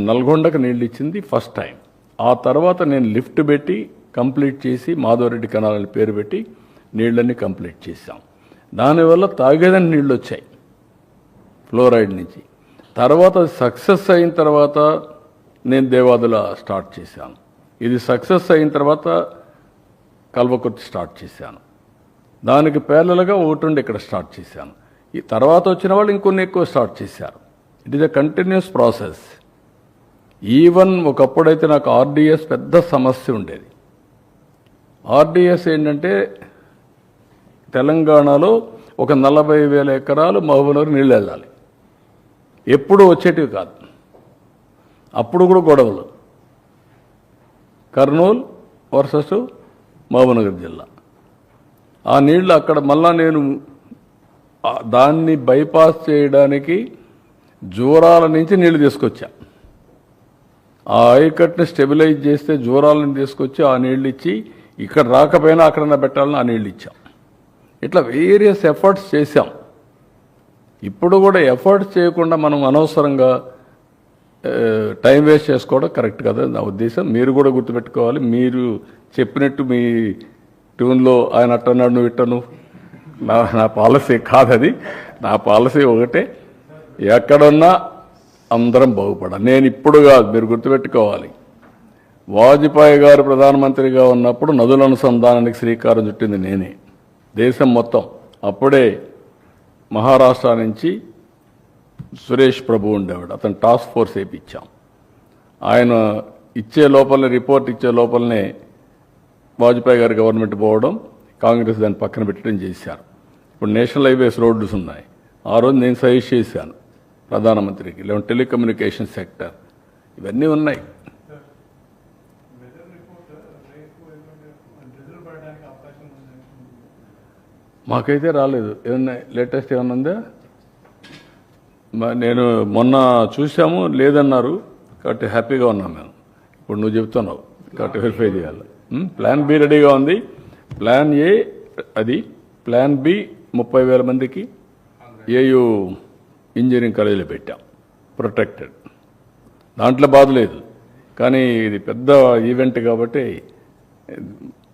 నల్గొండకు నీళ్ళు ఇచ్చింది ఫస్ట్ టైం. ఆ తర్వాత నేను లిఫ్ట్ పెట్టి కంప్లీట్ చేసి మాధవరెడ్డి కెనాల్ అని పేరు పెట్టి నీళ్ళన్నీ కంప్లీట్ చేశాం. దానివల్ల తాగేదని నీళ్ళు వచ్చాయి. ఫ్లోరైడ్ నుంచి. తర్వాత సక్సెస్ అయిన తర్వాత నేను దేవాదుల స్టార్ట్ చేశాను. ఇది సక్సెస్ అయిన తర్వాత కల్వకుర్తి స్టార్ట్ చేశాను. దానికి పేర్లలుగా ఒకటి ఇక్కడ స్టార్ట్ చేశాను. ఈ తర్వాత వచ్చిన వాళ్ళు ఇంకొన్ని ఎక్కువ స్టార్ట్ చేశారు. It is a continuous process. Even ఒకప్పుడైతే నాకు ఆర్డీఎస్ పెద్ద సమస్య ఉండేది. ఆర్డీఎస్ ఏంటంటే తెలంగాణలో ఒక 40,000 ఎకరాలు మహబూబ్నగర్ నీళ్ళు వెళ్ళాలి. ఎప్పుడు వచ్చేటివి కాదు. అప్పుడు కూడా గొడవలు. కర్నూలు వర్సెస్ మహబూబ్నగర్ జిల్లా. ఆ నీళ్లు అక్కడ మళ్ళా నేను దాన్ని బైపాస్ చేయడానికి జూరాల నుంచి నీళ్లు తీసుకొచ్చా. ఆ ఆయకట్టుని స్టెబిలైజ్ చేస్తే జూరాలను తీసుకొచ్చి ఆ నీళ్ళు ఇచ్చి ఇక్కడ రాకపోయినా అక్కడన్నా పెట్టాలని ఆ నీళ్ళు ఇచ్చాం. ఇట్లా వేరియస్ ఎఫర్ట్స్ చేశాం. ఇప్పుడు కూడా ఎఫర్ట్స్ చేయకుండా మనం అనవసరంగా టైం వేస్ట్ చేసుకోవడం కరెక్ట్ కదా నా ఉద్దేశం. మీరు కూడా గుర్తుపెట్టుకోవాలి. మీరు చెప్పినట్టు మీ ట్యూన్లో ఆయన అట్టన్నాడు నువ్వు ఇట్టను నా పాలసీ కాదది. నా పాలసీ ఒకటే, ఎక్కడున్నా అందరం బాగుపడాలి. నేను ఇప్పుడు కాదు, మీరు గుర్తుపెట్టుకోవాలి. వాజ్పేయి గారు ప్రధానమంత్రిగా ఉన్నప్పుడు నదుల అనుసంధానానికి శ్రీకారం చుట్టింది నేనే, దేశం మొత్తం. అప్పుడే మహారాష్ట్ర నుంచి సురేష్ ప్రభు ఉండేవాడు, అతను టాస్క్ ఫోర్స్ వేయించాం. ఆయన ఇచ్చే లోపలనే, రిపోర్ట్ ఇచ్చే లోపలనే వాజ్పేయి గారి గవర్నమెంట్ పోవడం, కాంగ్రెస్ దాన్ని పక్కన పెట్టడం చేశారు. ఇప్పుడు నేషనల్ హైవేస్ రోడ్స్ ఉన్నాయి. ఆ రోజు నేను సజెస్ట్ చేశాను ప్రధానమంత్రికి, లేదంటే టెలికమ్యూనికేషన్ సెక్టర్, ఇవన్నీ ఉన్నాయి. మాకైతే రాలేదు. ఏమన్నా లేటెస్ట్ ఏమన్నా ఉందా? నేను మొన్న చూసాము, లేదన్నారు. కాబట్టి హ్యాపీగా ఉన్నాం మేము. ఇప్పుడు నువ్వు చెప్తున్నావు కాబట్టి వెరిఫై చేయాలి. ప్లాన్ బి రెడీగా ఉంది. ప్లాన్ ఏ అది, ప్లాన్ బి 30,000 మందికి ఏయూ ఇంజనీరింగ్ కాలేజీలో పెట్టాం, ప్రొటెక్టెడ్. దాంట్లో బాధ లేదు. కానీ ఇది పెద్ద ఈవెంట్ కాబట్టి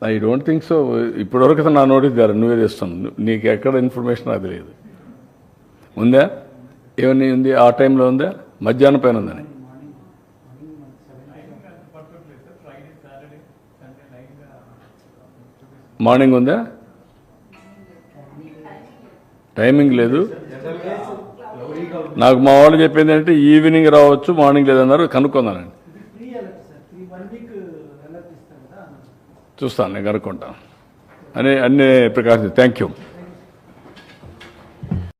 ఐ డోంట్ థింక్ సో. ఇప్పటివరకు నా నోటీస్ ద్వారా నువ్వే తెస్తున్నావు. నీకు ఎక్కడ ఇన్ఫర్మేషన్ అది లేదు. ఉందా? ఏమన్నీ ఉంది? ఆ టైంలో ఉందా? మధ్యాహ్నం పైన ఉందని మార్నింగ్ ఉందా? టైమింగ్ లేదు. నాకు మా వాళ్ళు చెప్పింది అంటే ఈవినింగ్ రావచ్చు, మార్నింగ్ లేదన్నారు. కనుక్కుందానండి, చూస్తాను, నేను కనుక్కుంటాను. అన్ని ప్రికాషన్స్. Thank you.